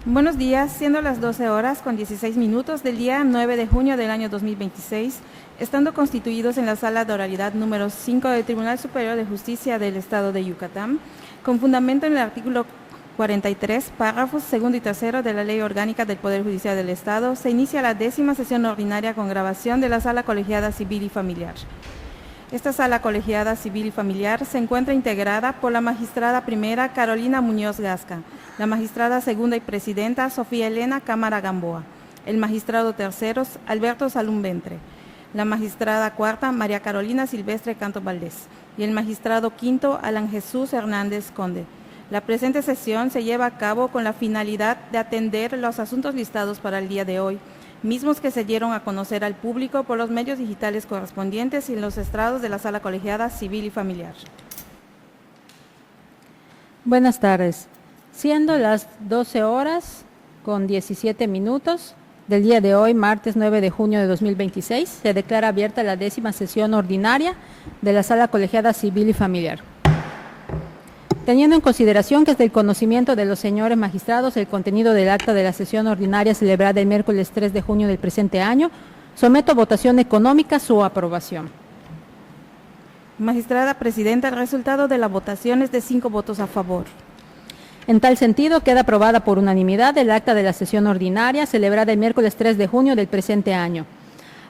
Buenos días, siendo las 12 horas con 16 minutos del día 9 de junio del año 2026, estando constituidos en la sala de oralidad número 5 del Tribunal Superior de Justicia del Estado de Yucatán, con fundamento en el artículo 43, párrafos segundo y tercero de la Ley Orgánica del Poder Judicial del Estado, se inicia la 10ª sesión ordinaria con grabación de la Sala Colegiada Civil y Familiar. Esta Sala Colegiada Civil y Familiar se encuentra integrada por la magistrada primera Carolina Muñoz Gasca, la magistrada segunda y presidenta Sofía Elena Cámara Gamboa, el magistrado tercero Alberto Salum Ventre, la magistrada cuarta María Carolina Silvestre Canto Valdés y el magistrado quinto Alan Jesús Hernández Conde. La presente sesión se lleva a cabo con la finalidad de atender los asuntos listados para el día de hoy, mismos que se dieron a conocer al público por los medios digitales correspondientes y en los estrados de la Sala Colegiada Civil y Familiar. Buenas tardes. Siendo las 12 horas con 17 minutos del día de hoy, martes 9 de junio de 2026, se declara abierta la 10ª sesión ordinaria de la Sala Colegiada Civil y Familiar. Teniendo en consideración que es del conocimiento de los señores magistrados el contenido del acta de la sesión ordinaria celebrada el miércoles 3 de junio del presente año, someto a votación económica su aprobación. Magistrada presidenta, el resultado de la votación es de 5 votos a favor. En tal sentido, queda aprobada por unanimidad el acta de la sesión ordinaria celebrada el miércoles 3 de junio del presente año.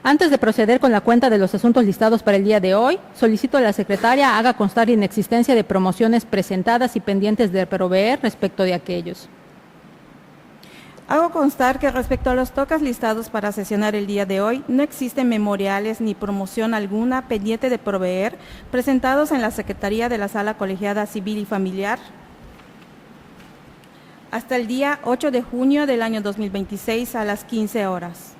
Antes de proceder con la cuenta de los asuntos listados para el día de hoy, solicito a la secretaria haga constar inexistencia de promociones presentadas y pendientes de proveer respecto de aquellos. Hago constar que respecto a los tocas listados para sesionar el día de hoy, no existen memoriales ni promoción alguna pendiente de proveer presentados en la Secretaría de la Sala Colegiada Civil y Familiar hasta el día 8 de junio del año 2026 a las 15 horas.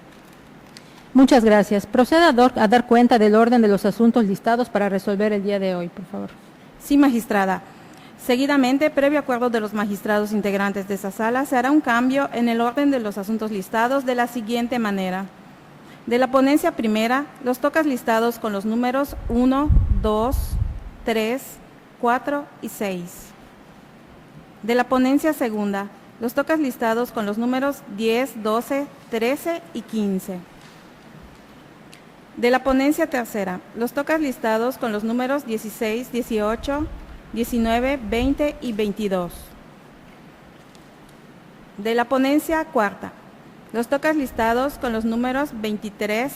Muchas gracias. Proceda a dar cuenta del orden de los asuntos listados para resolver el día de hoy, por favor. Sí, magistrada. Seguidamente, previo acuerdo de los magistrados integrantes de esa sala, se hará un cambio en el orden de los asuntos listados de la siguiente manera. De la ponencia primera, los tocas listados con los números 1, 2, 3, 4 y 6. De la ponencia segunda, los tocas listados con los números 10, 12, 13 y 15. De la ponencia tercera, los tocas listados con los números 16, 18, 19, 20 y 22. De la ponencia cuarta, los tocas listados con los números 23,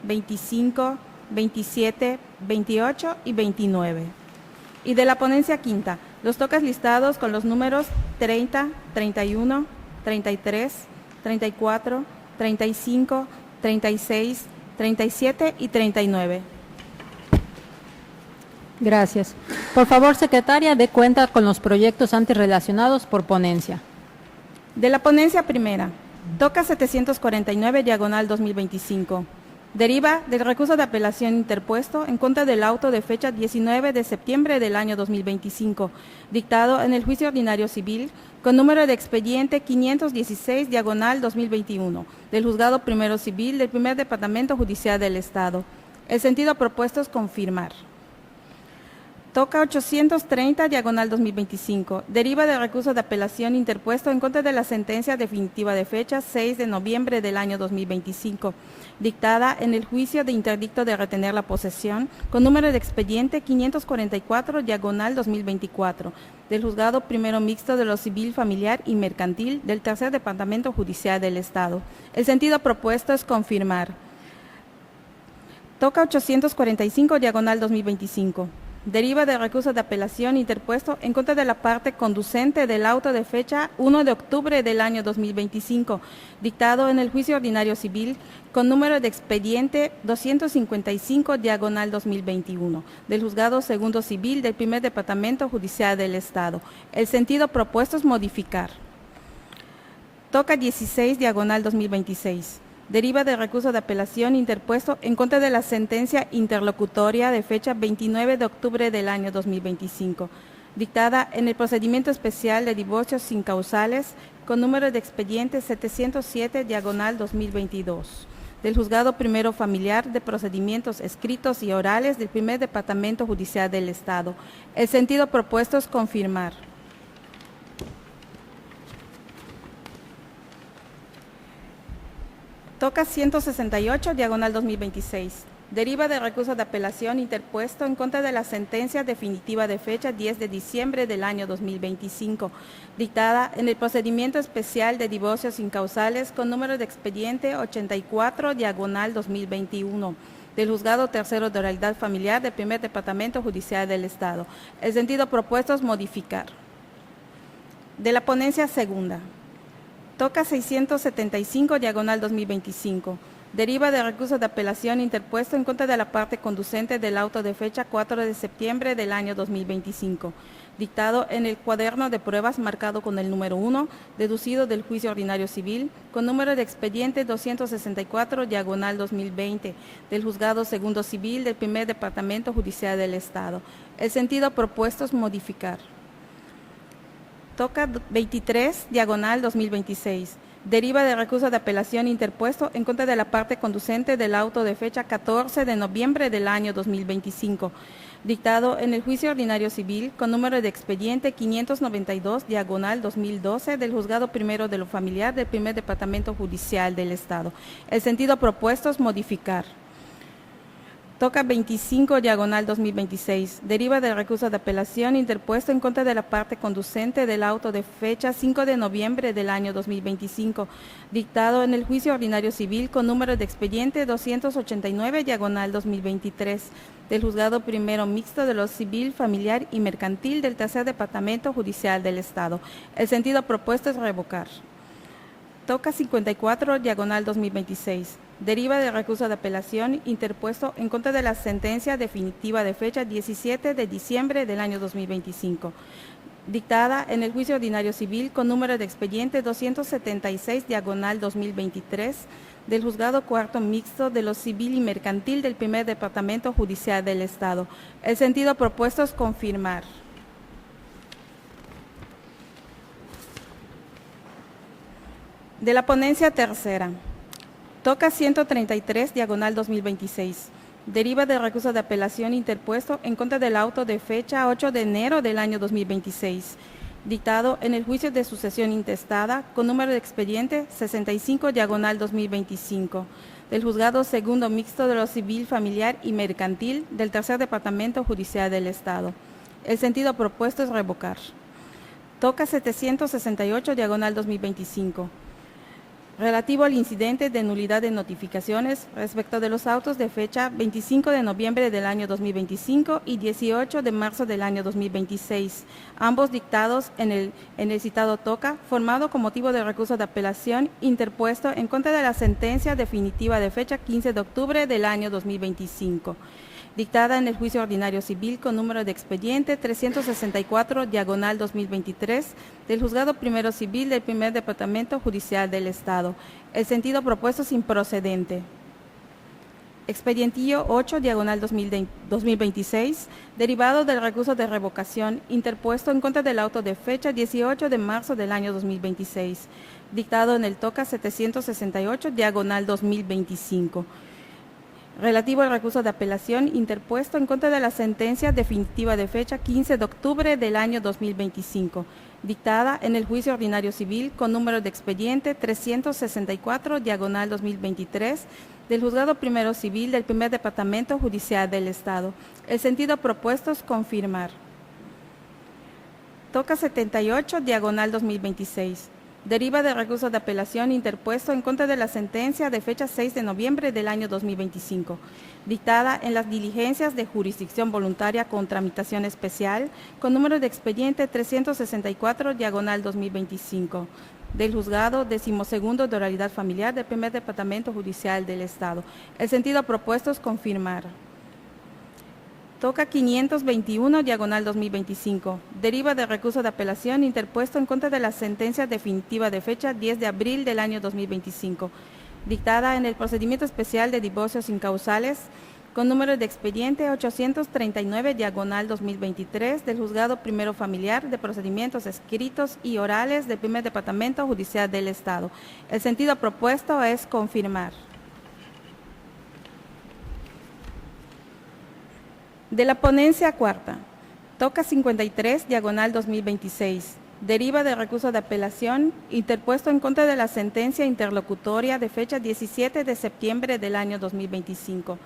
25, 27, 28 y 29. Y de la ponencia quinta, los tocas listados con los números 30, 31, 33, 34, 35, 36, 37 y 39. Gracias. Por favor, secretaria, dé cuenta con los proyectos antes relacionados por ponencia. De la ponencia primera, toca 749, diagonal 2025. Deriva del recurso de apelación interpuesto en contra del auto de fecha 19 de septiembre del año 2025, dictado en el juicio ordinario civil con número de expediente 516, diagonal 2021, del Juzgado Primero Civil del Primer Departamento Judicial del Estado. El sentido propuesto es confirmar. Toca 830, diagonal 2025. Deriva del recurso de apelación interpuesto en contra de la sentencia definitiva de fecha 6 de noviembre del año 2025, dictada en el juicio de interdicto de retener la posesión con número de expediente 544, diagonal 2024, del Juzgado Primero Mixto de lo Civil, Familiar y Mercantil del Tercer Departamento Judicial del Estado. El sentido propuesto es confirmar. Toca 845, diagonal 2025. Deriva del recurso de apelación interpuesto en contra de la parte conducente del auto de fecha 1 de octubre del año 2025, dictado en el juicio ordinario civil con número de expediente 255, diagonal 2021, del Juzgado Segundo Civil del Primer Departamento Judicial del Estado. El sentido propuesto es modificar. Toca 16, diagonal 2026. Deriva del recurso de apelación interpuesto en contra de la sentencia interlocutoria de fecha 29 de octubre del año 2025, dictada en el procedimiento especial de divorcios sin causales con número de expediente 707, diagonal 2022, del Juzgado Primero Familiar de Procedimientos Escritos y Orales del Primer Departamento Judicial del Estado. El sentido propuesto es confirmar. Toca 168, diagonal 2026. Deriva del recurso de apelación interpuesto en contra de la sentencia definitiva de fecha 10 de diciembre del año 2025, dictada en el procedimiento especial de divorcios incausales con número de expediente 84, diagonal 2021, del Juzgado Tercero de Oralidad Familiar del Primer Departamento Judicial del Estado. El sentido propuesto es modificar. De la ponencia segunda. Toca 675, diagonal 2025. Deriva del recurso de apelación interpuesto en contra de la parte conducente del auto de fecha 4 de septiembre del año 2025, dictado en el cuaderno de pruebas marcado con el número 1, deducido del juicio ordinario civil, con número de expediente 264, diagonal 2020, del Juzgado Segundo Civil del Primer Departamento Judicial del Estado. El sentido propuesto es modificar. Toca 23, diagonal 2026. Deriva del recurso de apelación interpuesto en contra de la parte conducente del auto de fecha 14 de noviembre del año 2025, dictado en el juicio ordinario civil con número de expediente 592, diagonal 2012, del Juzgado Primero de lo Familiar del Primer Departamento Judicial del Estado. El sentido propuesto es modificar. Toca 25, diagonal 2026. Deriva del recurso de apelación interpuesto en contra de la parte conducente del auto de fecha 5 de noviembre del año 2025, dictado en el juicio ordinario civil con número de expediente 289, diagonal 2023, del Juzgado Primero Mixto de lo Civil, Familiar y Mercantil del Tercer Departamento Judicial del Estado. El sentido propuesto es revocar. Toca 54, diagonal 2026. Deriva del recurso de apelación interpuesto en contra de la sentencia definitiva de fecha 17 de diciembre del año 2025, dictada en el juicio ordinario civil con número de expediente 276, diagonal 2023, del Juzgado Cuarto Mixto de lo Civil y Mercantil del Primer Departamento Judicial del Estado. El sentido propuesto es confirmar. De la ponencia tercera. Toca 133, diagonal 2026. Deriva del recurso de apelación interpuesto en contra del auto de fecha 8 de enero del año 2026, dictado en el juicio de sucesión intestada con número de expediente 65, diagonal 2025, del Juzgado Segundo Mixto de lo Civil, Familiar y Mercantil del Tercer Departamento Judicial del Estado. El sentido propuesto es revocar. Toca 768, diagonal 2025. Relativo al incidente de nulidad de notificaciones respecto de los autos de fecha 25 de noviembre del año 2025 y 18 de marzo del año 2026, ambos dictados en el citado toca, formado con motivo de recurso de apelación interpuesto en contra de la sentencia definitiva de fecha 15 de octubre del año 2025, dictada en el juicio ordinario civil con número de expediente 364, diagonal 2023, del Juzgado Primero Civil del Primer Departamento Judicial del Estado. El sentido propuesto es improcedente. Expedientillo 8, diagonal 2026, derivado del recurso de revocación interpuesto en contra del auto de fecha 18 de marzo del año 2026, dictado en el toca 768, diagonal 2025. Relativo al recurso de apelación interpuesto en contra de la sentencia definitiva de fecha 15 de octubre del año 2025, dictada en el juicio ordinario civil con número de expediente 364, diagonal 2023, del Juzgado Primero Civil del Primer Departamento Judicial del Estado. El sentido propuesto es confirmar. Toca 78, diagonal 2026. Deriva del recurso de apelación interpuesto en contra de la sentencia de fecha 6 de noviembre del año 2025, dictada en las diligencias de jurisdicción voluntaria con tramitación especial, con número de expediente 364, diagonal 2025, del Juzgado 12º de Oralidad Familiar del Primer Departamento Judicial del Estado. El sentido propuesto es confirmar. Toca 521, diagonal 2025. Deriva del recurso de apelación interpuesto en contra de la sentencia definitiva de fecha 10 de abril del año 2025, dictada en el procedimiento especial de divorcios incausales con número de expediente 839, diagonal 2023, del Juzgado Primero Familiar de Procedimientos Escritos y Orales del Primer Departamento Judicial del Estado. El sentido propuesto es confirmar. De la ponencia cuarta, toca 53, diagonal 2026. Deriva del recurso de apelación interpuesto en contra de la sentencia interlocutoria de fecha 17 de septiembre del año 2025,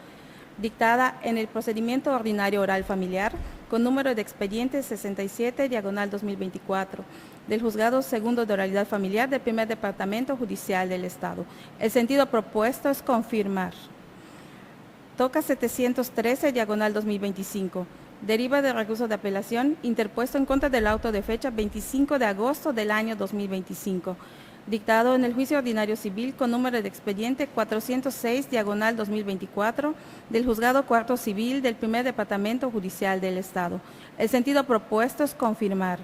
dictada en el procedimiento ordinario oral familiar con número de expediente 67/2024 del Juzgado Segundo de Oralidad Familiar del Primer Departamento Judicial del Estado. El sentido propuesto es confirmar. Toca 713/2025. Deriva del recurso de apelación interpuesto en contra del auto de fecha 25 de agosto del año 2025, dictado en el juicio ordinario civil con número de expediente 406/2024 del Juzgado Cuarto Civil del Primer Departamento Judicial del Estado. El sentido propuesto es confirmar.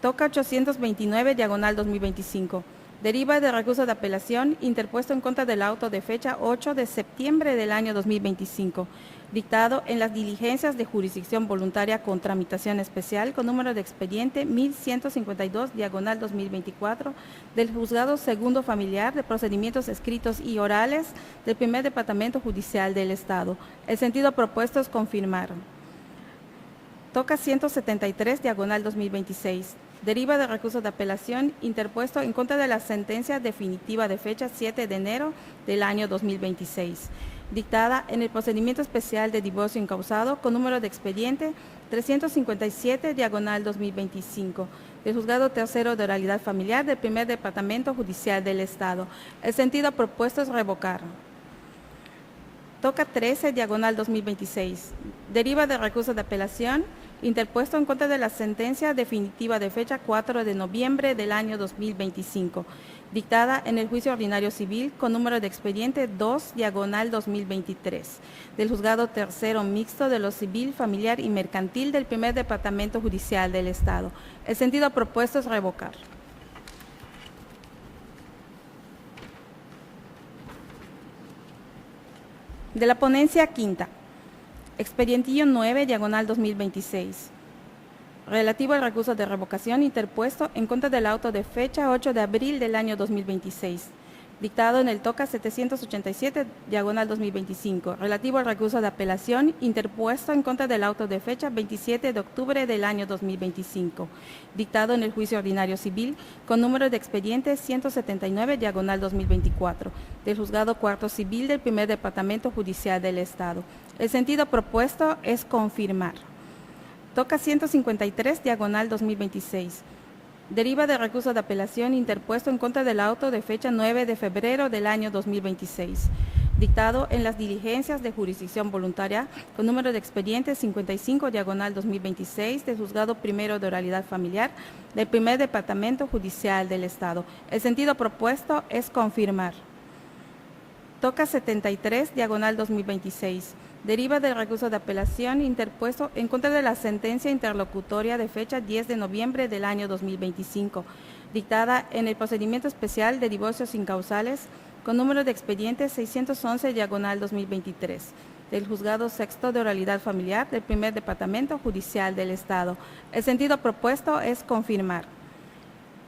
Toca 829/2025. Deriva del recurso de apelación interpuesto en contra del auto de fecha 8 de septiembre del año 2025, dictado en las diligencias de jurisdicción voluntaria con tramitación especial con número de expediente 1152/2024 del Juzgado Segundo Familiar de Procedimientos Escritos y Orales del Primer Departamento Judicial del Estado. El sentido propuesto es confirmar. Toca 173/2026. Deriva del recurso de apelación interpuesto en contra de la sentencia definitiva de fecha 7 de enero del año 2026, dictada en el procedimiento especial de divorcio incausado con número de expediente 357/2025 del Juzgado Tercero de Oralidad Familiar del Primer Departamento Judicial del Estado. El sentido propuesto es revocar. Toca 13/2026. Deriva del recurso de apelación interpuesto en contra de la sentencia definitiva de fecha 4 de noviembre del año 2025, dictada en el juicio ordinario civil con número de expediente 2/2023 del Juzgado Tercero Mixto de lo Civil, Familiar y Mercantil del Primer Departamento Judicial del Estado. El sentido propuesto es revocar. De la ponencia quinta, expedientillo 9/2026, relativo al recurso de revocación interpuesto en contra del auto de fecha 8 de abril del año 2026, dictado en el toca 787/2025, relativo al recurso de apelación interpuesto en contra del auto de fecha 27 de octubre del año 2025, dictado en el juicio ordinario civil con número de expediente 179/2024 del Juzgado Cuarto Civil del Primer Departamento Judicial del Estado. El sentido propuesto es confirmar. Toca 153/2026. Deriva del recurso de apelación interpuesto en contra del auto de fecha 9 de febrero del año 2026, dictado en las diligencias de jurisdicción voluntaria con número de expediente 55/2026 del Juzgado Primero de Oralidad Familiar del Primer Departamento Judicial del Estado. El sentido propuesto es confirmar. Toca 73/2026. Deriva del recurso de apelación interpuesto en contra de la sentencia interlocutoria de fecha 10 de noviembre del año 2025, dictada en el procedimiento especial de divorcios incausales con número de expediente 611/2023 del Juzgado Sexto de Oralidad Familiar del Primer Departamento Judicial del Estado. El sentido propuesto es confirmar.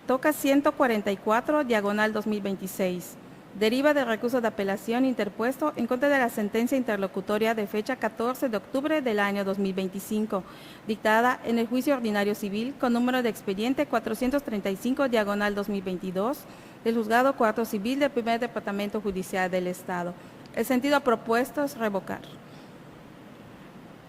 Toca 144/2026. Deriva del recurso de apelación interpuesto en contra de la sentencia interlocutoria de fecha 14 de octubre del año 2025, dictada en el juicio ordinario civil con número de expediente 435/2022 del Juzgado Cuarto Civil del Primer Departamento Judicial del Estado. El sentido propuesto es revocar.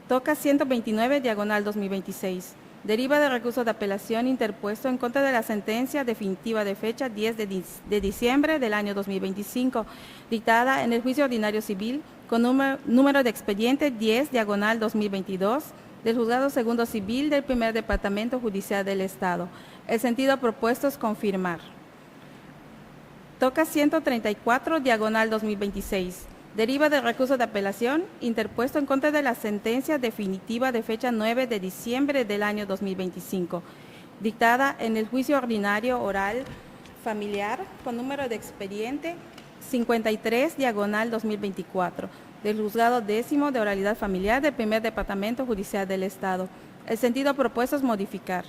Toca 129/2026. Deriva del recurso de apelación interpuesto en contra de la sentencia definitiva de fecha 10 de diciembre del año 2025, dictada en el juicio ordinario civil con número de expediente 10/2022 del Juzgado Segundo Civil del Primer Departamento Judicial del Estado. El sentido propuesto es confirmar. Toca 134/2026. Deriva del recurso de apelación interpuesto en contra de la sentencia definitiva de fecha 9 de diciembre del año 2025, dictada en el juicio ordinario oral familiar con número de expediente 53/2024 del Juzgado Décimo de Oralidad Familiar del Primer Departamento Judicial del Estado. El sentido propuesto es modificar.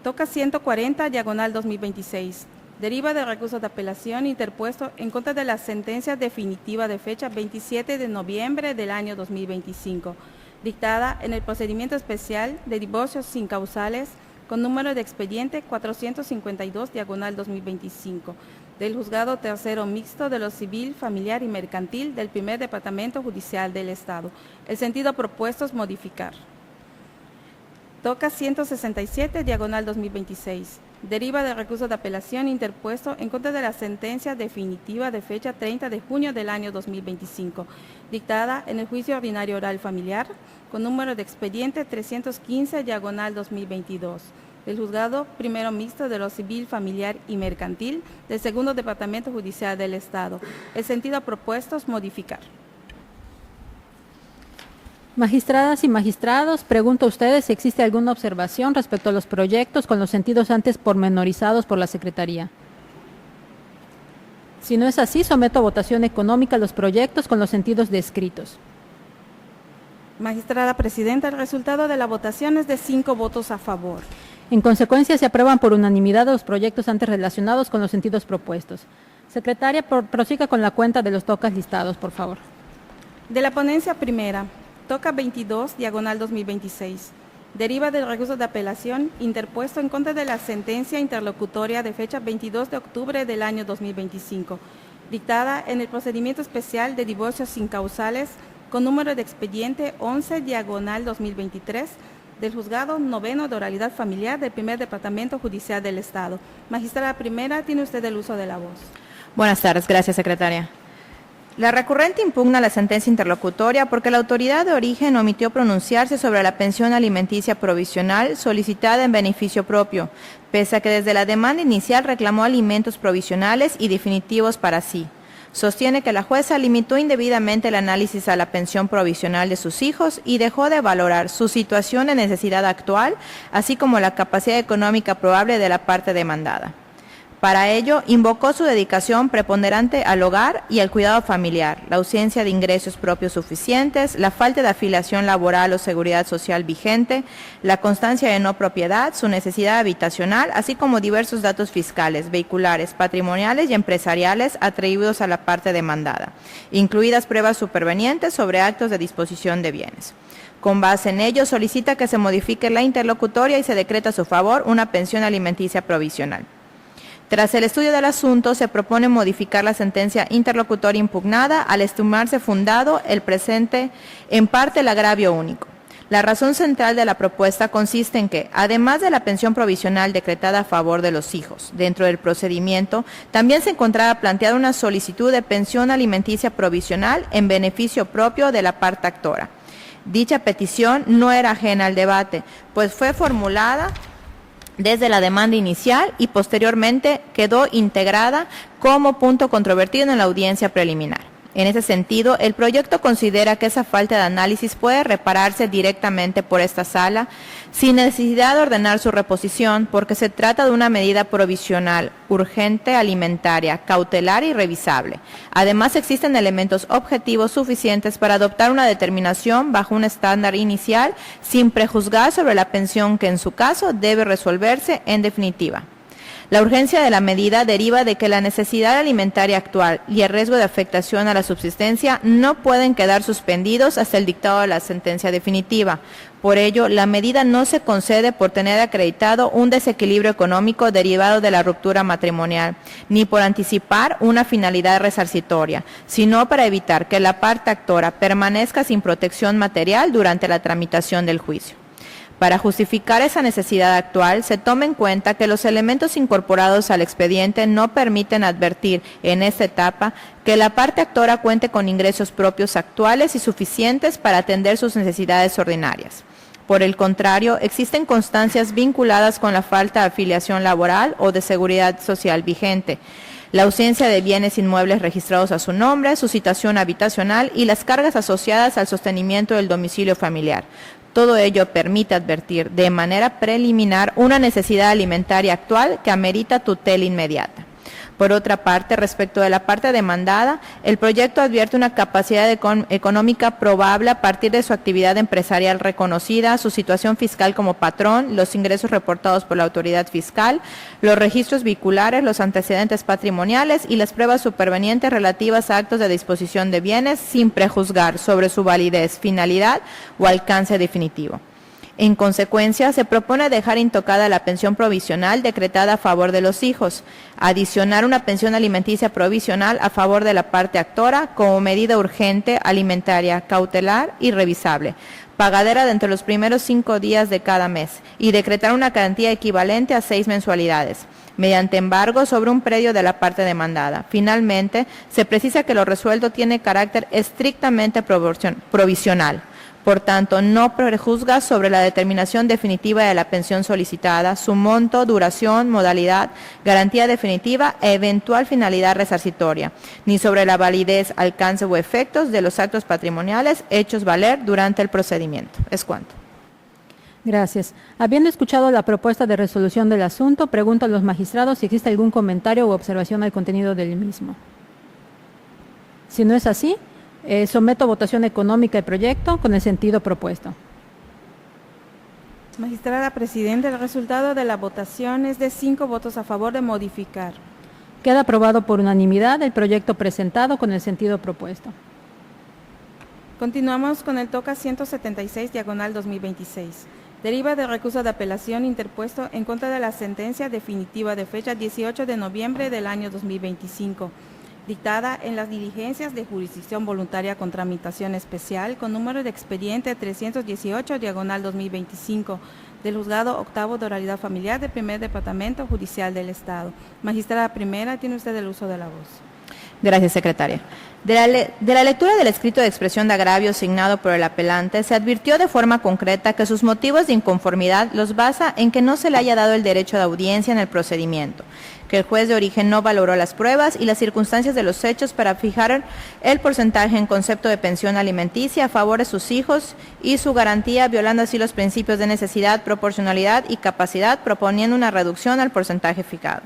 Toca 140/2026. Deriva del recurso de apelación interpuesto en contra de la sentencia definitiva de fecha 27 de noviembre del año 2025, dictada en el procedimiento especial de divorcios sin causales con número de expediente 452/2025 del Juzgado Tercero Mixto de lo Civil, Familiar y Mercantil del Primer Departamento Judicial del Estado. El sentido propuesto es modificar. Toca 167/2026. Deriva del recurso de apelación interpuesto en contra de la sentencia definitiva de fecha 30 de junio del año 2025, dictada en el juicio ordinario oral familiar con número de expediente 315/2022 del Juzgado Primero Mixto de lo Civil, Familiar y Mercantil del Segundo Departamento Judicial del Estado. El sentido propuesto es modificar. Magistradas y magistrados, pregunto a ustedes si existe alguna observación respecto a los proyectos con los sentidos antes pormenorizados por la Secretaría. Si no es así, someto a votación económica los proyectos con los sentidos descritos. Magistrada Presidenta, el resultado de la votación es de 5 votos a favor. En consecuencia, se aprueban por unanimidad los proyectos antes relacionados con los sentidos propuestos. Secretaria, prosiga con la cuenta de los tocas listados, por favor. De la ponencia primera, toca 22/2026. Deriva del recurso de apelación interpuesto en contra de la sentencia interlocutoria de fecha 22 de octubre del año 2025, dictada en el procedimiento especial de divorcios sin causales con número de expediente 11/2023 del Juzgado Noveno de Oralidad Familiar del Primer Departamento Judicial del Estado. Magistrada primera, tiene usted el uso de la voz. Buenas tardes, gracias, secretaria. La recurrente impugna la sentencia interlocutoria porque la autoridad de origen omitió pronunciarse sobre la pensión alimenticia provisional solicitada en beneficio propio, pese a que desde la demanda inicial reclamó alimentos provisionales y definitivos para sí. Sostiene que la jueza limitó indebidamente el análisis a la pensión provisional de sus hijos y dejó de valorar su situación de necesidad actual, así como la capacidad económica probable de la parte demandada. Para ello, invocó su dedicación preponderante al hogar y al cuidado familiar, la ausencia de ingresos propios suficientes, la falta de afiliación laboral o seguridad social vigente, la constancia de no propiedad, su necesidad habitacional, así como diversos datos fiscales, vehiculares, patrimoniales y empresariales atribuidos a la parte demandada, incluidas pruebas supervenientes sobre actos de disposición de bienes. Con base en ello, solicita que se modifique la interlocutoria y se decreta a su favor una pensión alimenticia provisional. Tras el estudio del asunto, se propone modificar la sentencia interlocutoria impugnada al estimarse fundado el presente en parte el agravio único. La razón central de la propuesta consiste en que, además de la pensión provisional decretada a favor de los hijos, dentro del procedimiento, también se encontraba planteada una solicitud de pensión alimenticia provisional en beneficio propio de la parte actora. Dicha petición no era ajena al debate, pues fue formulada desde la demanda inicial y posteriormente quedó integrada como punto controvertido en la audiencia preliminar. En ese sentido, el proyecto considera que esa falta de análisis puede repararse directamente por esta sala sin necesidad de ordenar su reposición, porque se trata de una medida provisional, urgente, alimentaria, cautelar y revisable. Además, existen elementos objetivos suficientes para adoptar una determinación bajo un estándar inicial sin prejuzgar sobre la pensión que en su caso debe resolverse en definitiva. La urgencia de la medida deriva de que la necesidad alimentaria actual y el riesgo de afectación a la subsistencia no pueden quedar suspendidos hasta el dictado de la sentencia definitiva. Por ello, la medida no se concede por tener acreditado un desequilibrio económico derivado de la ruptura matrimonial, ni por anticipar una finalidad resarcitoria, sino para evitar que la parte actora permanezca sin protección material durante la tramitación del juicio. Para justificar esa necesidad actual, se toma en cuenta que los elementos incorporados al expediente no permiten advertir en esta etapa que la parte actora cuente con ingresos propios actuales y suficientes para atender sus necesidades ordinarias. Por el contrario, existen constancias vinculadas con la falta de afiliación laboral o de seguridad social vigente, la ausencia de bienes inmuebles registrados a su nombre, su situación habitacional y las cargas asociadas al sostenimiento del domicilio familiar. Todo ello permite advertir de manera preliminar una necesidad alimentaria actual que amerita tutela inmediata. Por otra parte, respecto de la parte demandada, el proyecto advierte una capacidad económica probable a partir de su actividad empresarial reconocida, su situación fiscal como patrón, los ingresos reportados por la autoridad fiscal, los registros vehiculares, los antecedentes patrimoniales y las pruebas supervenientes relativas a actos de disposición de bienes, sin prejuzgar sobre su validez, finalidad o alcance definitivo. En consecuencia, se propone dejar intocada la pensión provisional decretada a favor de los hijos, adicionar una pensión alimenticia provisional a favor de la parte actora como medida urgente, alimentaria, cautelar y revisable, pagadera de entre los primeros 5 días de cada mes, y decretar una cantidad equivalente a 6 mensualidades, mediante embargo sobre un predio de la parte demandada. Finalmente, se precisa que lo resuelto tiene carácter estrictamente provisional. Por tanto, no prejuzga sobre la determinación definitiva de la pensión solicitada, su monto, duración, modalidad, garantía definitiva e eventual finalidad resarcitoria, ni sobre la validez, alcance o efectos de los actos patrimoniales hechos valer durante el procedimiento. Es cuanto. Gracias. Habiendo escuchado la propuesta de resolución del asunto, pregunto a los magistrados si existe algún comentario u observación al contenido del mismo. Si no es así, someto a votación económica el proyecto con el sentido propuesto. Magistrada Presidenta, el resultado de la votación es de 5 votos a favor de modificar. Queda aprobado por unanimidad el proyecto presentado con el sentido propuesto. Continuamos con el TOCA 176, diagonal 2026. Deriva de recurso de apelación interpuesto en contra de la sentencia definitiva de fecha 18 de noviembre del año 2025, dictada en las diligencias de jurisdicción voluntaria con tramitación especial con número de expediente 318, diagonal 2025, del Juzgado Octavo de Oralidad Familiar del Primer Departamento Judicial del Estado. Magistrada Primera, tiene usted el uso de la voz. Gracias, secretaria. De la lectura del escrito de expresión de agravio signado por el apelante, se advirtió de forma concreta que sus motivos de inconformidad los basa en que no se le haya dado el derecho de audiencia en el procedimiento, que el juez de origen no valoró las pruebas y las circunstancias de los hechos para fijar el porcentaje en concepto de pensión alimenticia a favor de sus hijos y su garantía, violando así los principios de necesidad, proporcionalidad y capacidad, proponiendo una reducción al porcentaje fijado.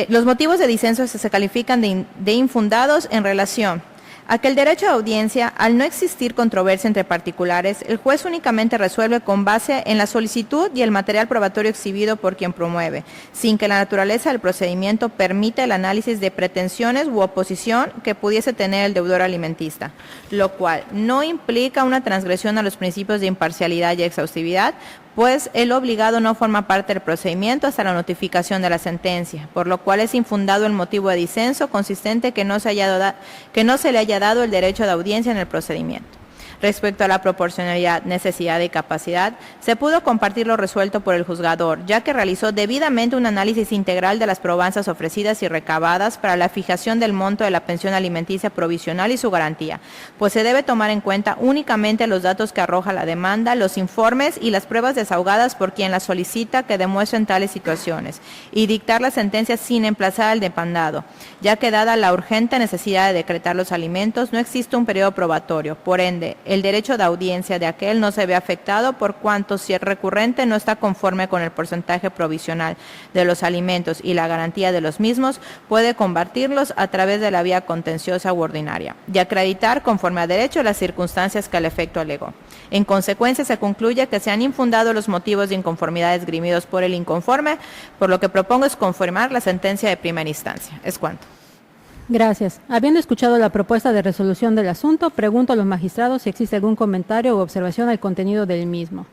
Los motivos de disenso se califican de infundados en relación a que el derecho de audiencia, al no existir controversia entre particulares, el juez únicamente resuelve con base en la solicitud y el material probatorio exhibido por quien promueve, sin que la naturaleza del procedimiento permita el análisis de pretensiones u oposición que pudiese tener el deudor alimentista, lo cual no implica una transgresión a los principios de imparcialidad y exhaustividad, pues el obligado no forma parte del procedimiento hasta la notificación de la sentencia, por lo cual es infundado el motivo de disenso consistente que no se le haya dado el derecho de audiencia en el procedimiento. Respecto a la proporcionalidad, necesidad y capacidad, se pudo compartir lo resuelto por el juzgador, ya que realizó debidamente un análisis integral de las probanzas ofrecidas y recabadas para la fijación del monto de la pensión alimenticia provisional y su garantía, pues se debe tomar en cuenta únicamente los datos que arroja la demanda, los informes y las pruebas desahogadas por quien la solicita que demuestren tales situaciones, y dictar la sentencia sin emplazar al demandado, ya que dada la urgente necesidad de decretar los alimentos, no existe un periodo probatorio, por ende, el derecho de audiencia de aquel no se ve afectado por cuanto si el recurrente no está conforme con el porcentaje provisional de los alimentos y la garantía de los mismos, puede combatirlos a través de la vía contenciosa u ordinaria y acreditar conforme a derecho las circunstancias que al efecto alegó. En consecuencia, se concluye que se han infundado los motivos de inconformidad esgrimidos por el inconforme, por lo que propongo es confirmar la sentencia de primera instancia. Es cuanto. Gracias. Habiendo escuchado la propuesta de resolución del asunto, pregunto a los magistrados si existe algún comentario u observación al contenido del mismo.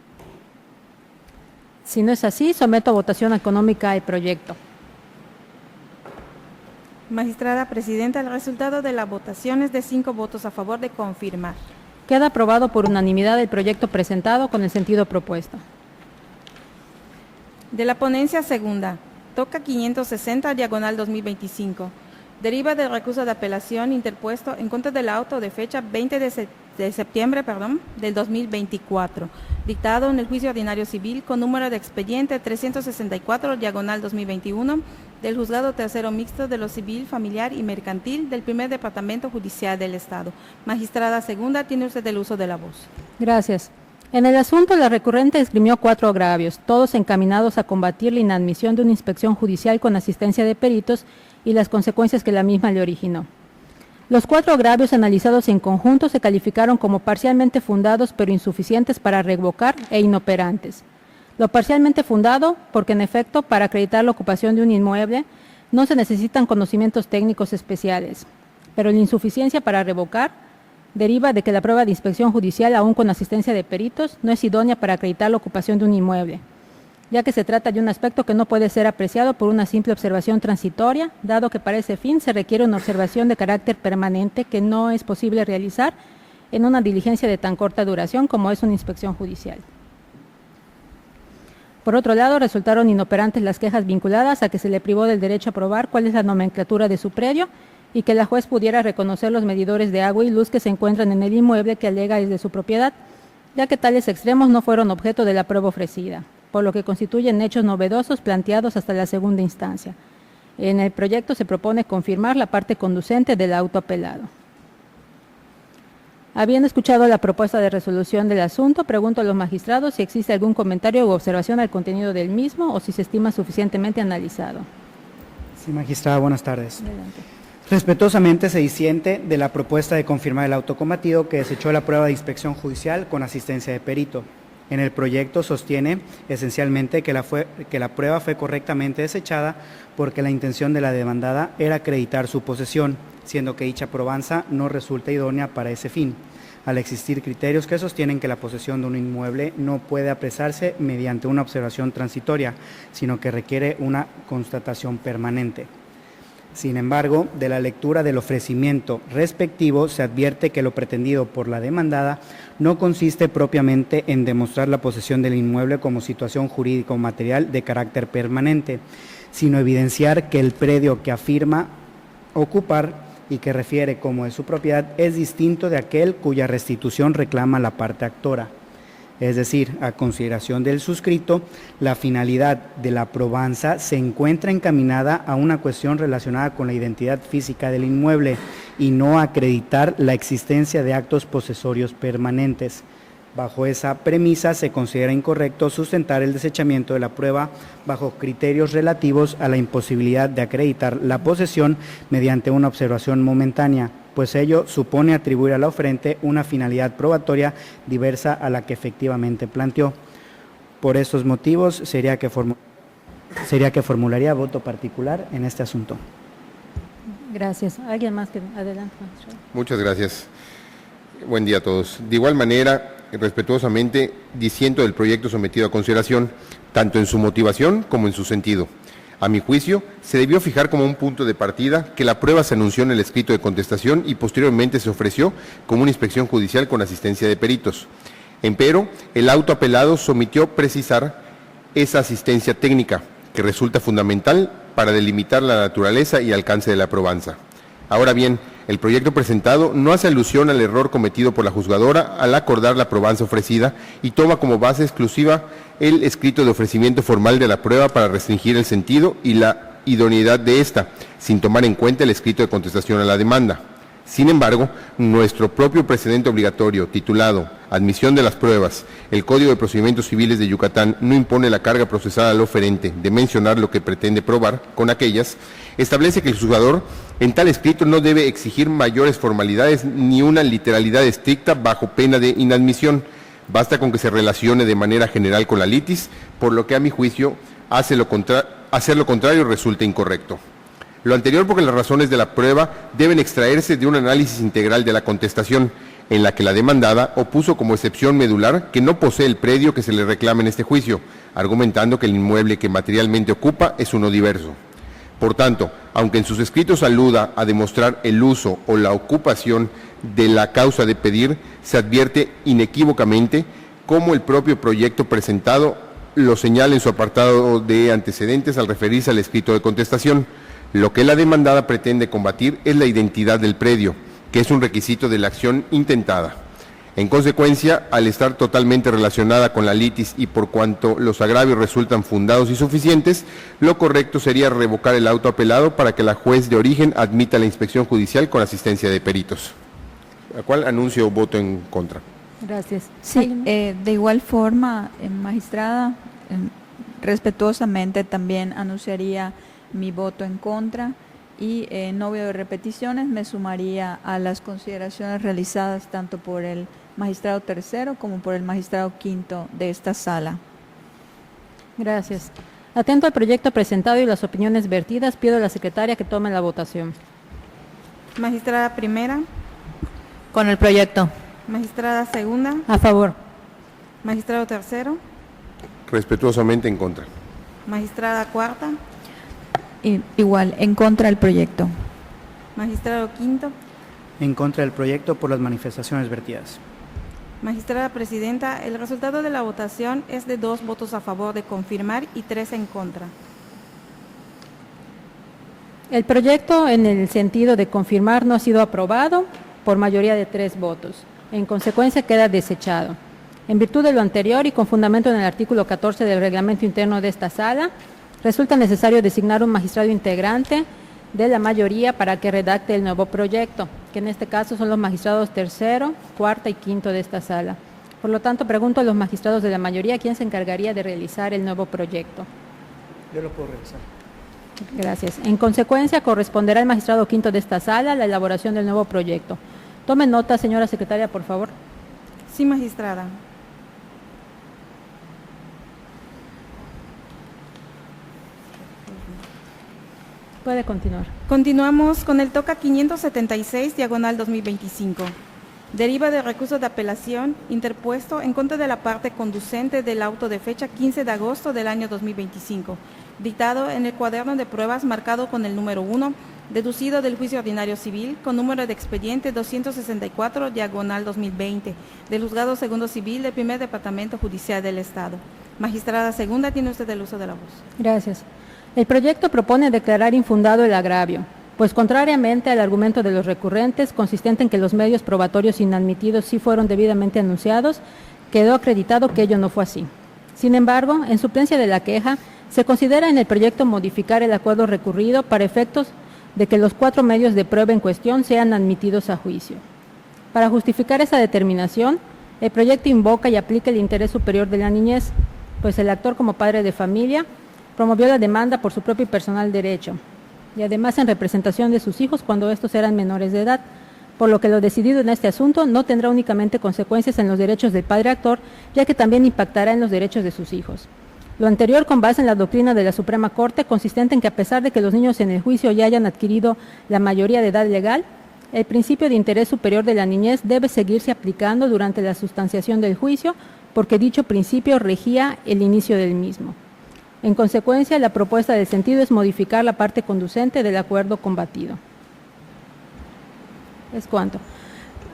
Si no es así, someto a votación económica el proyecto. Magistrada Presidenta, el resultado de la votación es de 5 votos a favor de confirmar. Queda aprobado por unanimidad el proyecto presentado con el sentido propuesto. De la ponencia segunda, TOCA 560, diagonal 2025. Deriva del recurso de apelación interpuesto en contra del auto de fecha 20 de septiembre del 2024, dictado en el juicio ordinario civil con número de expediente 364, diagonal 2021, del Juzgado Tercero Mixto de lo Civil, Familiar y Mercantil del Primer Departamento Judicial del Estado. Magistrada Segunda, tiene usted el uso de la voz. Gracias. En el asunto, la recurrente esgrimió 4 agravios, todos encaminados a combatir la inadmisión de una inspección judicial con asistencia de peritos y las consecuencias que la misma le originó. Los 4 agravios analizados en conjunto se calificaron como parcialmente fundados pero insuficientes para revocar e inoperantes. Lo parcialmente fundado, porque en efecto, para acreditar la ocupación de un inmueble, no se necesitan conocimientos técnicos especiales, pero la insuficiencia para revocar deriva de que la prueba de inspección judicial, aún con asistencia de peritos, no es idónea para acreditar la ocupación de un inmueble, ya que se trata de un aspecto que no puede ser apreciado por una simple observación transitoria, dado que para ese fin se requiere una observación de carácter permanente que no es posible realizar en una diligencia de tan corta duración como es una inspección judicial. Por otro lado, resultaron inoperantes las quejas vinculadas a que se le privó del derecho a probar cuál es la nomenclatura de su predio y que la juez pudiera reconocer los medidores de agua y luz que se encuentran en el inmueble que alega es de su propiedad, ya que tales extremos no fueron objeto de la prueba ofrecida, por lo que constituyen hechos novedosos planteados hasta la segunda instancia. En el proyecto se propone confirmar la parte conducente del auto apelado. Habiendo escuchado la propuesta de resolución del asunto, pregunto a los magistrados si existe algún comentario u observación al contenido del mismo o si se estima suficientemente analizado. Sí, magistrada, buenas tardes. Adelante. Respetuosamente se disiente de la propuesta de confirmar el auto combatido que desechó la prueba de inspección judicial con asistencia de perito. En el proyecto sostiene esencialmente que la prueba fue correctamente desechada porque la intención de la demandada era acreditar su posesión, siendo que dicha probanza no resulta idónea para ese fin, al existir criterios que sostienen que la posesión de un inmueble no puede apresarse mediante una observación transitoria, sino que requiere una constatación permanente. Sin embargo, de la lectura del ofrecimiento respectivo se advierte que lo pretendido por la demandada no consiste propiamente en demostrar la posesión del inmueble como situación jurídico material de carácter permanente, sino evidenciar que el predio que afirma ocupar y que refiere como de su propiedad es distinto de aquel cuya restitución reclama la parte actora. Es decir, a consideración del suscrito, la finalidad de la probanza se encuentra encaminada a una cuestión relacionada con la identidad física del inmueble y no a acreditar la existencia de actos posesorios permanentes. Bajo esa premisa se considera incorrecto sustentar el desechamiento de la prueba bajo criterios relativos a la imposibilidad de acreditar la posesión mediante una observación momentánea, pues ello supone atribuir a la oferente una finalidad probatoria diversa a la que efectivamente planteó. Por estos motivos sería que formularía voto particular en este asunto. Gracias. ¿Alguien más que adelante? Muchas gracias. Buen día a todos. De igual manera, respetuosamente, disiento del proyecto sometido a consideración, tanto en su motivación como en su sentido. A mi juicio, se debió fijar como un punto de partida que la prueba se anunció en el escrito de contestación y posteriormente se ofreció como una inspección judicial con asistencia de peritos. Empero, el auto apelado sometió precisar esa asistencia técnica, que resulta fundamental para delimitar la naturaleza y alcance de la probanza. Ahora bien, el proyecto presentado no hace alusión al error cometido por la juzgadora al acordar la probanza ofrecida y toma como base exclusiva el escrito de ofrecimiento formal de la prueba para restringir el sentido y la idoneidad de esta, sin tomar en cuenta el escrito de contestación a la demanda. Sin embargo, nuestro propio precedente obligatorio, titulado Admisión de las pruebas, el Código de Procedimientos Civiles de Yucatán no impone la carga procesal al oferente de mencionar lo que pretende probar con aquellas, establece que el juzgador en tal escrito no debe exigir mayores formalidades ni una literalidad estricta bajo pena de inadmisión. Basta con que se relacione de manera general con la litis, por lo que a mi juicio hacer lo contrario resulta incorrecto. Lo anterior porque las razones de la prueba deben extraerse de un análisis integral de la contestación, en la que la demandada opuso como excepción medular que no posee el predio que se le reclama en este juicio, argumentando que el inmueble que materialmente ocupa es uno diverso. Por tanto, aunque en sus escritos aluda a demostrar el uso o la ocupación de la causa de pedir, se advierte inequívocamente como el propio proyecto presentado lo señala en su apartado de antecedentes al referirse al escrito de contestación. Lo que la demandada pretende combatir es la identidad del predio, que es un requisito de la acción intentada. En consecuencia, al estar totalmente relacionada con la litis y por cuanto los agravios resultan fundados y suficientes, lo correcto sería revocar el auto apelado para que la juez de origen admita la inspección judicial con asistencia de peritos, la cual anuncio voto en contra. Gracias. Sí, de igual forma, magistrada, respetuosamente también anunciaría mi voto en contra y no veo repeticiones, me sumaría a las consideraciones realizadas tanto por el magistrado tercero como por el magistrado quinto de esta sala. Gracias. Atento al proyecto presentado y las opiniones vertidas, pido a la secretaria que tome la votación. Magistrada primera, Con el proyecto. magistrada segunda, A favor. magistrado tercero, Respetuosamente en contra. magistrada cuarta, Igual, en contra del proyecto. magistrado quinto, En contra del proyecto por las manifestaciones vertidas. magistrada presidenta. El resultado de la votación es de 2 votos a favor de confirmar y 3 en contra. El proyecto en el sentido de confirmar no ha sido aprobado por mayoría de 3 votos. En consecuencia queda desechado. En virtud de lo anterior y con fundamento en el artículo 14 del reglamento interno de esta sala, resulta necesario designar un magistrado integrante de la mayoría para que redacte el nuevo proyecto, que en este caso son los magistrados tercero, cuarta y quinto de esta sala. Por lo tanto, pregunto a los magistrados de la mayoría quién se encargaría de realizar el nuevo proyecto. Yo lo puedo realizar. Gracias. En consecuencia, corresponderá al magistrado quinto de esta sala la elaboración del nuevo proyecto. Tome nota, señora secretaria, por favor. Sí, magistrada. Puede continuar. Continuamos con el TOCA 576, diagonal 2025. Deriva de recurso de apelación interpuesto en contra de la parte conducente del auto de fecha 15 de agosto del año 2025, dictado en el cuaderno de pruebas marcado con el número 1, deducido del juicio ordinario civil, con número de expediente 264, diagonal 2020, del Juzgado Segundo Civil del Primer Departamento Judicial del Estado. Magistrada segunda, tiene usted el uso de la voz. Gracias. El proyecto propone declarar infundado el agravio, pues contrariamente al argumento de los recurrentes, consistente en que los medios probatorios inadmitidos sí fueron debidamente anunciados, quedó acreditado que ello no fue así. Sin embargo, en suplencia de la queja, se considera en el proyecto modificar el acuerdo recurrido para efectos de que los 4 medios de prueba en cuestión sean admitidos a juicio. Para justificar esa determinación, el proyecto invoca y aplica el interés superior de la niñez, pues el actor como padre de familia promovió la demanda por su propio y personal derecho, y además en representación de sus hijos cuando estos eran menores de edad, por lo que lo decidido en este asunto no tendrá únicamente consecuencias en los derechos del padre actor, ya que también impactará en los derechos de sus hijos. Lo anterior con base en la doctrina de la Suprema Corte, consistente en que a pesar de que los niños en el juicio ya hayan adquirido la mayoría de edad legal, el principio de interés superior de la niñez debe seguirse aplicando durante la sustanciación del juicio, porque dicho principio regía el inicio del mismo. En consecuencia, la propuesta del sentido es modificar la parte conducente del acuerdo combatido. Es cuanto.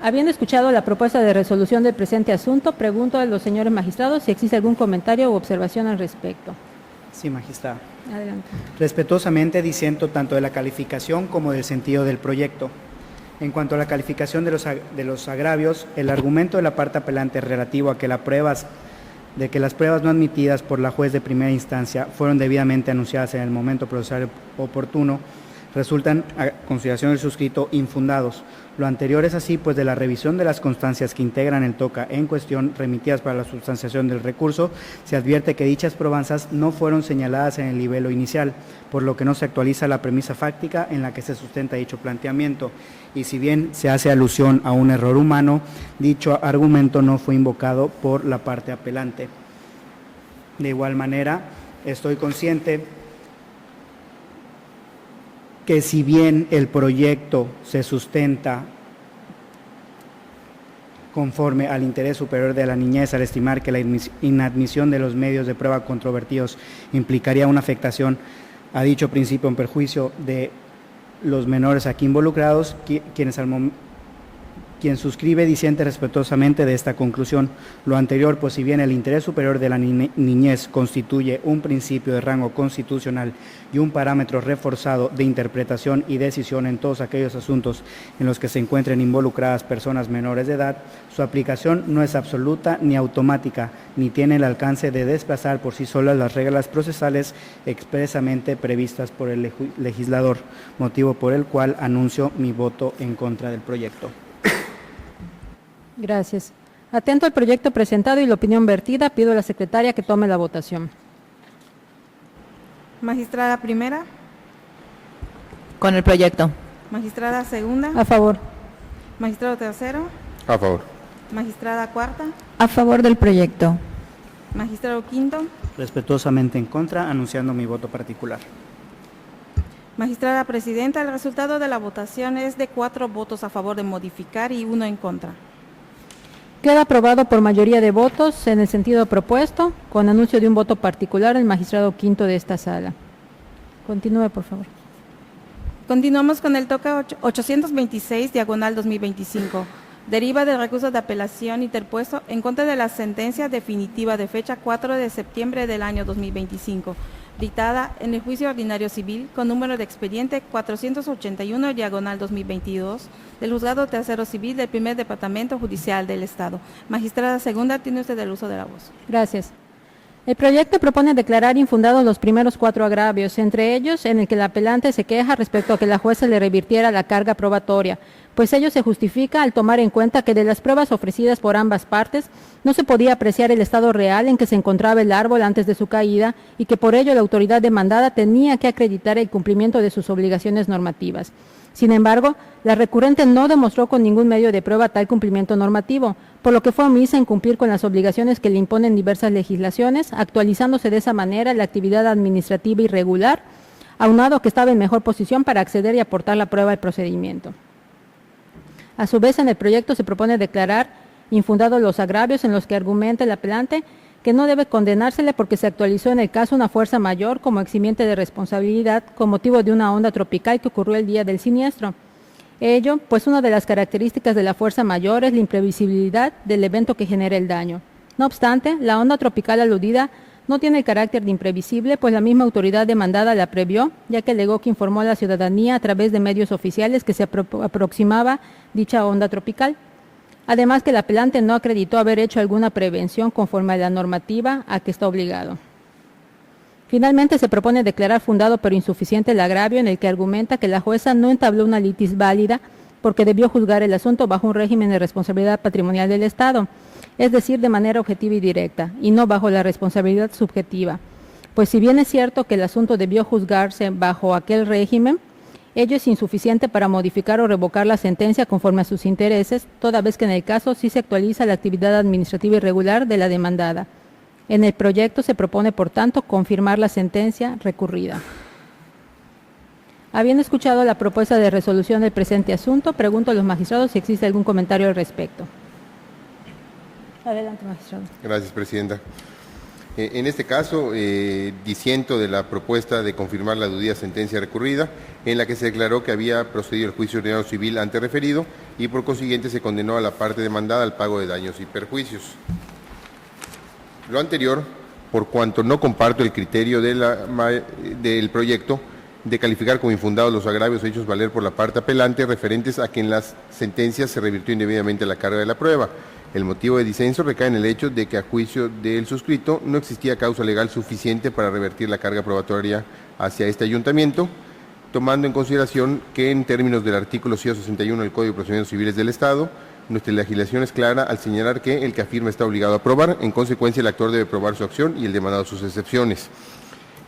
Habiendo escuchado la propuesta de resolución del presente asunto, pregunto a los señores magistrados si existe algún comentario u observación al respecto. Sí, magistrada. Adelante. Respetuosamente disiento tanto de la calificación como del sentido del proyecto. En cuanto a la calificación de los agravios, el argumento de la parte apelante relativo a que las pruebas no admitidas por la juez de primera instancia fueron debidamente anunciadas en el momento procesal oportuno, resultan, a consideración del suscrito, infundados. Lo anterior es así, pues de la revisión de las constancias que integran el TOCA en cuestión remitidas para la sustanciación del recurso, se advierte que dichas probanzas no fueron señaladas en el libelo inicial, por lo que no se actualiza la premisa fáctica en la que se sustenta dicho planteamiento. Y si bien se hace alusión a un error humano, dicho argumento no fue invocado por la parte apelante. De igual manera, estoy consciente que si bien el proyecto se sustenta conforme al interés superior de la niñez, al estimar que la inadmisión de los medios de prueba controvertidos implicaría una afectación a dicho principio en perjuicio de los menores aquí involucrados, quien suscribe disiente respetuosamente de esta conclusión. Lo anterior, pues si bien el interés superior de la niñez constituye un principio de rango constitucional y un parámetro reforzado de interpretación y decisión en todos aquellos asuntos en los que se encuentren involucradas personas menores de edad, su aplicación no es absoluta ni automática, ni tiene el alcance de desplazar por sí solas las reglas procesales expresamente previstas por el legislador, motivo por el cual anuncio mi voto en contra del proyecto. Gracias. Atento al proyecto presentado y la opinión vertida, pido a la secretaria que tome la votación. Magistrada primera, Con el proyecto. magistrada segunda, A favor. magistrado tercero, A favor. magistrada cuarta, A favor del proyecto. magistrado quinto, Respetuosamente en contra, anunciando mi voto particular. magistrada presidenta. El resultado de la votación es de 4 votos a favor de modificar y 1 en contra. Queda aprobado por mayoría de votos en el sentido propuesto, con anuncio de un voto particular el magistrado quinto de esta sala. Continúe, por favor. Continuamos con el toca 826, diagonal 2025. Deriva del recurso de apelación interpuesto en contra de la sentencia definitiva de fecha 4 de septiembre del año 2025, dictada en el juicio ordinario civil con número de expediente 481, diagonal 2022, del juzgado tercero civil del primer departamento judicial del Estado. Magistrada segunda, tiene usted el uso de la voz. Gracias. El proyecto propone declarar infundados los primeros 4 agravios, entre ellos en el que el apelante se queja respecto a que la jueza le revirtiera la carga probatoria, pues ello se justifica al tomar en cuenta que de las pruebas ofrecidas por ambas partes no se podía apreciar el estado real en que se encontraba el árbol antes de su caída y que por ello la autoridad demandada tenía que acreditar el cumplimiento de sus obligaciones normativas. Sin embargo, la recurrente no demostró con ningún medio de prueba tal cumplimiento normativo, por lo que fue omisa en cumplir con las obligaciones que le imponen diversas legislaciones, actualizándose de esa manera la actividad administrativa irregular, aunado que estaba en mejor posición para acceder y aportar la prueba al procedimiento. A su vez, en el proyecto se propone declarar infundados los agravios en los que argumenta el apelante que no debe condenársele porque se actualizó en el caso una fuerza mayor como eximiente de responsabilidad con motivo de una onda tropical que ocurrió el día del siniestro. Ello, pues una de las características de la fuerza mayor es la imprevisibilidad del evento que genera el daño. No obstante, la onda tropical aludida no tiene el carácter de imprevisible, pues la misma autoridad demandada la previó, ya que alegó que informó a la ciudadanía a través de medios oficiales que se aproximaba dicha onda tropical. Además que el apelante no acreditó haber hecho alguna prevención conforme a la normativa a que está obligado. Finalmente se propone declarar fundado pero insuficiente el agravio en el que argumenta que la jueza no entabló una litis válida porque debió juzgar el asunto bajo un régimen de responsabilidad patrimonial del Estado, es decir, de manera objetiva y directa, y no bajo la responsabilidad subjetiva. Pues si bien es cierto que el asunto debió juzgarse bajo aquel régimen, ello es insuficiente para modificar o revocar la sentencia conforme a sus intereses, toda vez que en el caso sí se actualiza la actividad administrativa irregular de la demandada. En el proyecto se propone, por tanto, confirmar la sentencia recurrida. Habiendo escuchado la propuesta de resolución del presente asunto, pregunto a los magistrados si existe algún comentario al respecto. Adelante, magistrado. Gracias, presidenta. En este caso, disiento de la propuesta de confirmar la dudida sentencia recurrida, en la que se declaró que había procedido el juicio ordinario civil antes referido y por consiguiente se condenó a la parte demandada al pago de daños y perjuicios. Lo anterior, por cuanto no comparto el criterio del proyecto de calificar como infundados los agravios hechos valer por la parte apelante referentes a que en las sentencias se revirtió indebidamente la carga de la prueba. El motivo de disenso recae en el hecho de que a juicio del suscrito no existía causa legal suficiente para revertir la carga probatoria hacia este ayuntamiento, tomando en consideración que en términos del artículo 161 del Código de Procedimientos Civiles del Estado, nuestra legislación es clara al señalar que el que afirma está obligado a probar, en consecuencia el actor debe probar su acción y el demandado sus excepciones.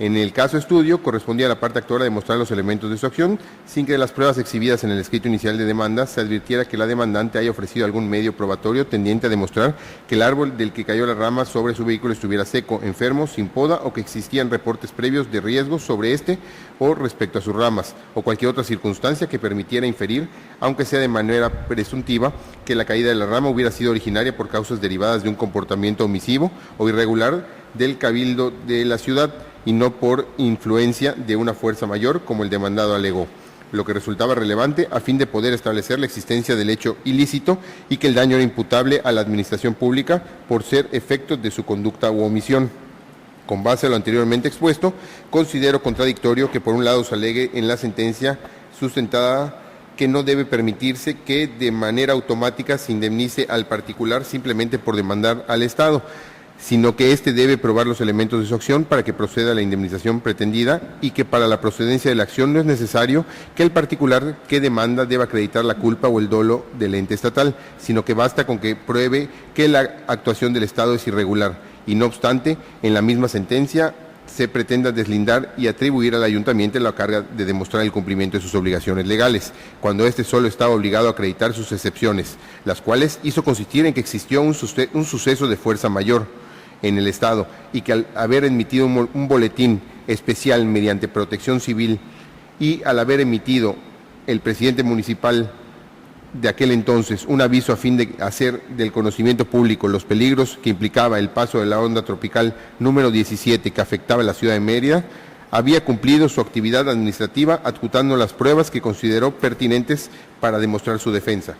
En el caso estudio, correspondía a la parte actora demostrar los elementos de su acción, sin que de las pruebas exhibidas en el escrito inicial de demanda se advirtiera que la demandante haya ofrecido algún medio probatorio tendiente a demostrar que el árbol del que cayó la rama sobre su vehículo estuviera seco, enfermo, sin poda o que existían reportes previos de riesgos sobre este o respecto a sus ramas, o cualquier otra circunstancia que permitiera inferir, aunque sea de manera presuntiva, que la caída de la rama hubiera sido originaria por causas derivadas de un comportamiento omisivo o irregular del cabildo de la ciudad, y no por influencia de una fuerza mayor, como el demandado alegó, lo que resultaba relevante a fin de poder establecer la existencia del hecho ilícito y que el daño era imputable a la administración pública por ser efectos de su conducta u omisión. Con base a lo anteriormente expuesto, considero contradictorio que por un lado se alegue en la sentencia sustentada que no debe permitirse que de manera automática se indemnice al particular simplemente por demandar al Estado, sino que éste debe probar los elementos de su acción para que proceda a la indemnización pretendida y que para la procedencia de la acción no es necesario que el particular que demanda deba acreditar la culpa o el dolo del ente estatal, sino que basta con que pruebe que la actuación del Estado es irregular y no obstante, en la misma sentencia se pretenda deslindar y atribuir al ayuntamiento la carga de demostrar el cumplimiento de sus obligaciones legales, cuando éste solo estaba obligado a acreditar sus excepciones, las cuales hizo consistir en que existió un suceso de fuerza mayor en el Estado y que al haber emitido un boletín especial mediante protección civil y al haber emitido el presidente municipal de aquel entonces un aviso a fin de hacer del conocimiento público los peligros que implicaba el paso de la onda tropical número 17 que afectaba a la ciudad de Mérida, había cumplido su actividad administrativa adjuntando las pruebas que consideró pertinentes para demostrar su defensa.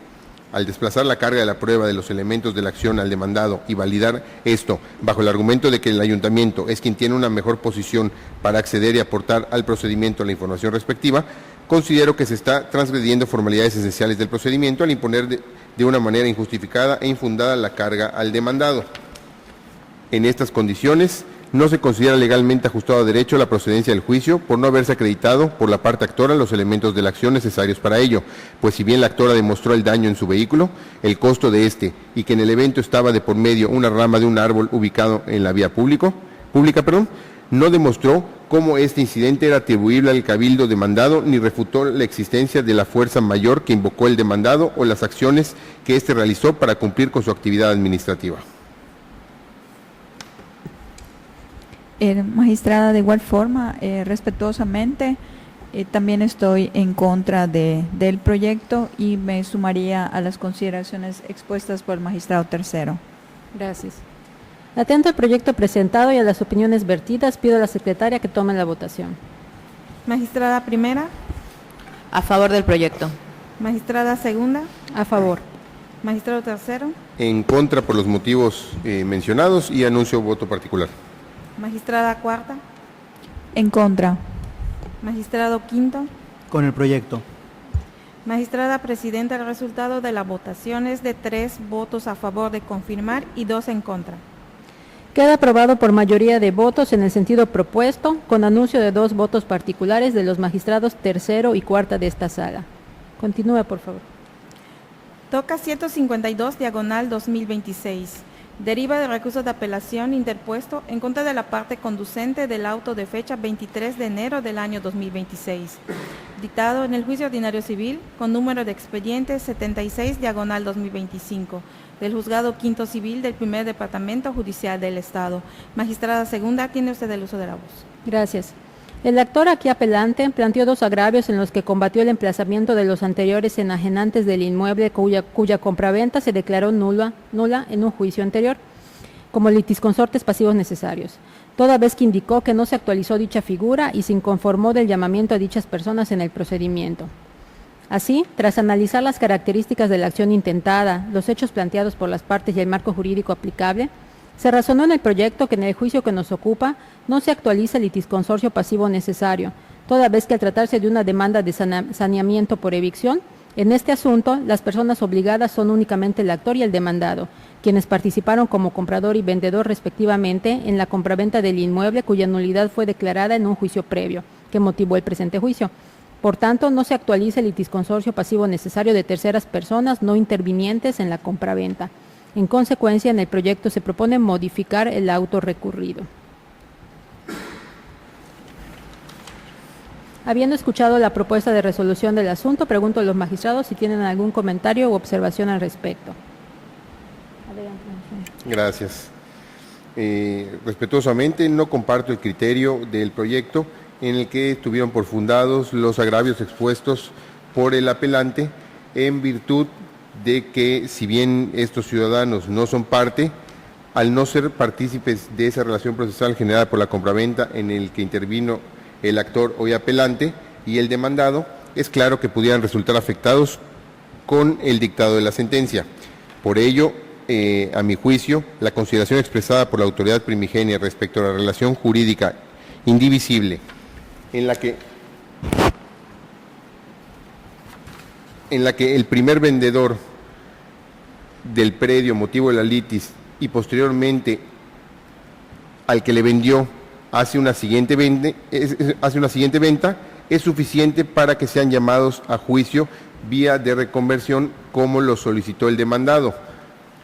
Al desplazar la carga de la prueba de los elementos de la acción al demandado y validar esto bajo el argumento de que el ayuntamiento es quien tiene una mejor posición para acceder y aportar al procedimiento la información respectiva, considero que se está transgrediendo formalidades esenciales del procedimiento al imponer de una manera injustificada e infundada la carga al demandado. En estas condiciones, no se considera legalmente ajustado a derecho la procedencia del juicio por no haberse acreditado por la parte actora los elementos de la acción necesarios para ello, pues si bien la actora demostró el daño en su vehículo, el costo de este y que en el evento estaba de por medio una rama de un árbol ubicado en la vía pública, no demostró cómo este incidente era atribuible al cabildo demandado ni refutó la existencia de la fuerza mayor que invocó el demandado o las acciones que éste realizó para cumplir con su actividad administrativa. Magistrada, de igual forma, respetuosamente, también estoy en contra del proyecto y me sumaría a las consideraciones expuestas por el magistrado tercero. Gracias. Atento al proyecto presentado y a las opiniones vertidas, pido a la secretaria que tome la votación. Magistrada primera, A favor del proyecto. magistrada segunda, A favor. magistrado tercero, En contra por los motivos mencionados y anuncio voto particular. magistrada cuarta, En contra. magistrado quinto, Con el proyecto. magistrada presidenta. El resultado de la votación es de 3 votos a favor de confirmar y 2 en contra. Queda aprobado por mayoría de votos en el sentido propuesto, con anuncio de 2 votos particulares de los magistrados tercero y cuarta de esta sala. Continúe, por favor. Toca 152/2026. Deriva del recurso de apelación interpuesto en contra de la parte conducente del auto de fecha 23 de enero del año 2026, dictado en el juicio ordinario civil con número de expediente 76/2025 del juzgado quinto civil del primer departamento judicial del Estado. Magistrada segunda, tiene usted el uso de la voz. Gracias. El actor aquí apelante planteó 2 agravios en los que combatió el emplazamiento de los anteriores enajenantes del inmueble cuya compraventa se declaró nula en un juicio anterior, como litisconsortes pasivos necesarios, toda vez que indicó que no se actualizó dicha figura y se inconformó del llamamiento a dichas personas en el procedimiento. Así, tras analizar las características de la acción intentada, los hechos planteados por las partes y el marco jurídico aplicable, se razonó en el proyecto que en el juicio que nos ocupa no se actualiza el litisconsorcio pasivo necesario, toda vez que al tratarse de una demanda de saneamiento por evicción, en este asunto las personas obligadas son únicamente el actor y el demandado, quienes participaron como comprador y vendedor respectivamente en la compraventa del inmueble cuya nulidad fue declarada en un juicio previo, que motivó el presente juicio. Por tanto, no se actualiza el litisconsorcio pasivo necesario de terceras personas no intervinientes en la compraventa. En consecuencia, en el proyecto se propone modificar el auto recurrido. Habiendo escuchado la propuesta de resolución del asunto, pregunto a los magistrados si tienen algún comentario u observación al respecto. Adelante. Gracias. Respetuosamente, no comparto el criterio del proyecto en el que estuvieron por fundados los agravios expuestos por el apelante en virtud de que, si bien estos ciudadanos no son parte, al no ser partícipes de esa relación procesal generada por la compraventa en el que intervino el actor hoy apelante y el demandado, es claro que pudieran resultar afectados con el dictado de la sentencia. Por ello, a mi juicio, la consideración expresada por la autoridad primigenia respecto a la relación jurídica indivisible en la que el primer vendedor del predio motivo de la litis y posteriormente al que le vendió hace una siguiente venta es suficiente para que sean llamados a juicio vía de reconversión como lo solicitó el demandado,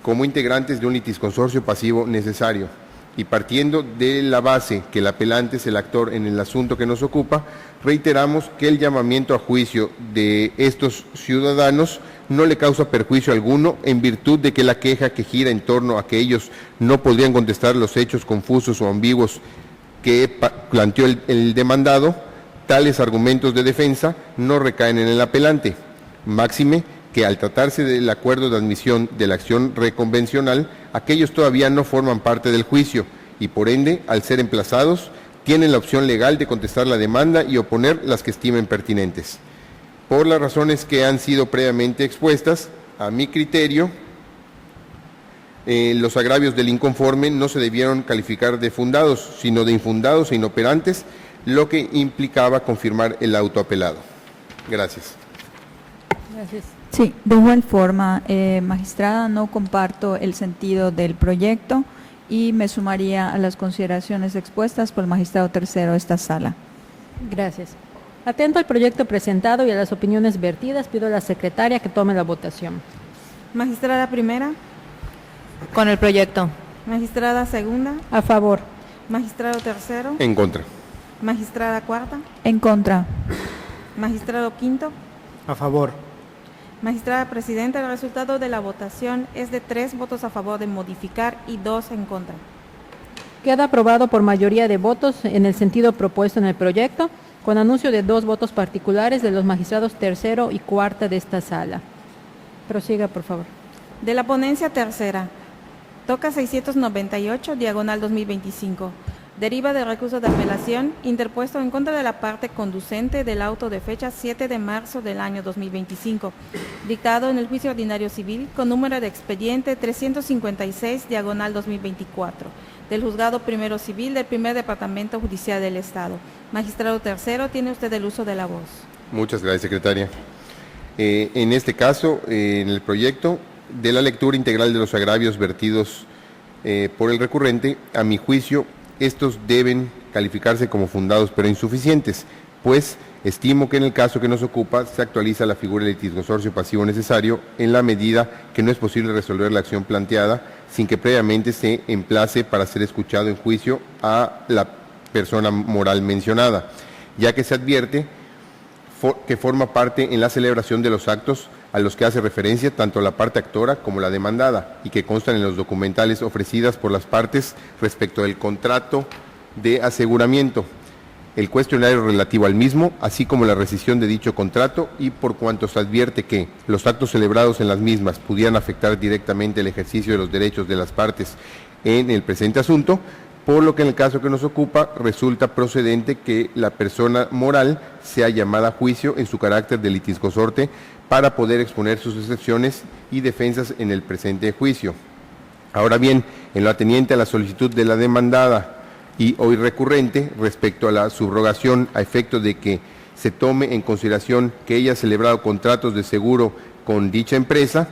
como integrantes de un litisconsorcio pasivo necesario. Y partiendo de la base que el apelante es el actor en el asunto que nos ocupa, reiteramos que el llamamiento a juicio de estos ciudadanos no le causa perjuicio alguno en virtud de que la queja que gira en torno a que ellos no podrían contestar los hechos confusos o ambiguos que planteó el demandado, tales argumentos de defensa no recaen en el apelante. Máxime que al tratarse del acuerdo de admisión de la acción reconvencional, aquellos todavía no forman parte del juicio y por ende, al ser emplazados, tienen la opción legal de contestar la demanda y oponer las que estimen pertinentes. Por las razones que han sido previamente expuestas, a mi criterio, los agravios del inconforme no se debieron calificar de fundados, sino de infundados e inoperantes, lo que implicaba confirmar el autoapelado. Gracias. Gracias. Sí, de igual forma, magistrada, no comparto el sentido del proyecto y me sumaría a las consideraciones expuestas por el magistrado tercero de esta sala. Gracias. Atento al proyecto presentado y a las opiniones vertidas, pido a la secretaria que tome la votación. Magistrada primera, Con el proyecto. magistrada segunda, A favor. magistrado tercero, En contra. magistrada cuarta, En contra. magistrado quinto, A favor. magistrada presidenta. El resultado de la votación es de 3 votos a favor de modificar y 2 en contra. Queda aprobado por mayoría de votos en el sentido propuesto en el proyecto, con anuncio de 2 votos particulares de los magistrados tercero y cuarta de esta sala. Prosiga, por favor. De la ponencia tercera, toca 698, diagonal 2025. Deriva del recurso de apelación interpuesto en contra de la parte conducente del auto de fecha 7 de marzo del año 2025, dictado en el juicio ordinario civil con número de expediente 356, diagonal 2024, del juzgado primero civil del primer departamento judicial del Estado. Magistrado tercero, tiene usted el uso de la voz. Muchas gracias, secretaria. En este caso, en el proyecto de la lectura integral de los agravios vertidos por el recurrente, a mi juicio, estos deben calificarse como fundados pero insuficientes, pues estimo que en el caso que nos ocupa se actualiza la figura del litisconsorcio pasivo necesario en la medida que no es posible resolver la acción planteada sin que previamente se emplace para ser escuchado en juicio a la persona moral mencionada, ya que se advierte que forma parte en la celebración de los actos a los que hace referencia tanto la parte actora como la demandada y que constan en los documentales ofrecidas por las partes respecto del contrato de aseguramiento, el cuestionario relativo al mismo, así como la rescisión de dicho contrato y por cuanto se advierte que los actos celebrados en las mismas pudieran afectar directamente el ejercicio de los derechos de las partes en el presente asunto, por lo que en el caso que nos ocupa resulta procedente que la persona moral sea llamada a juicio en su carácter de litisconsorte para poder exponer sus excepciones y defensas en el presente juicio. Ahora bien, en lo ateniente a la solicitud de la demandada y hoy recurrente respecto a la subrogación a efecto de que se tome en consideración que ella ha celebrado contratos de seguro con dicha empresa,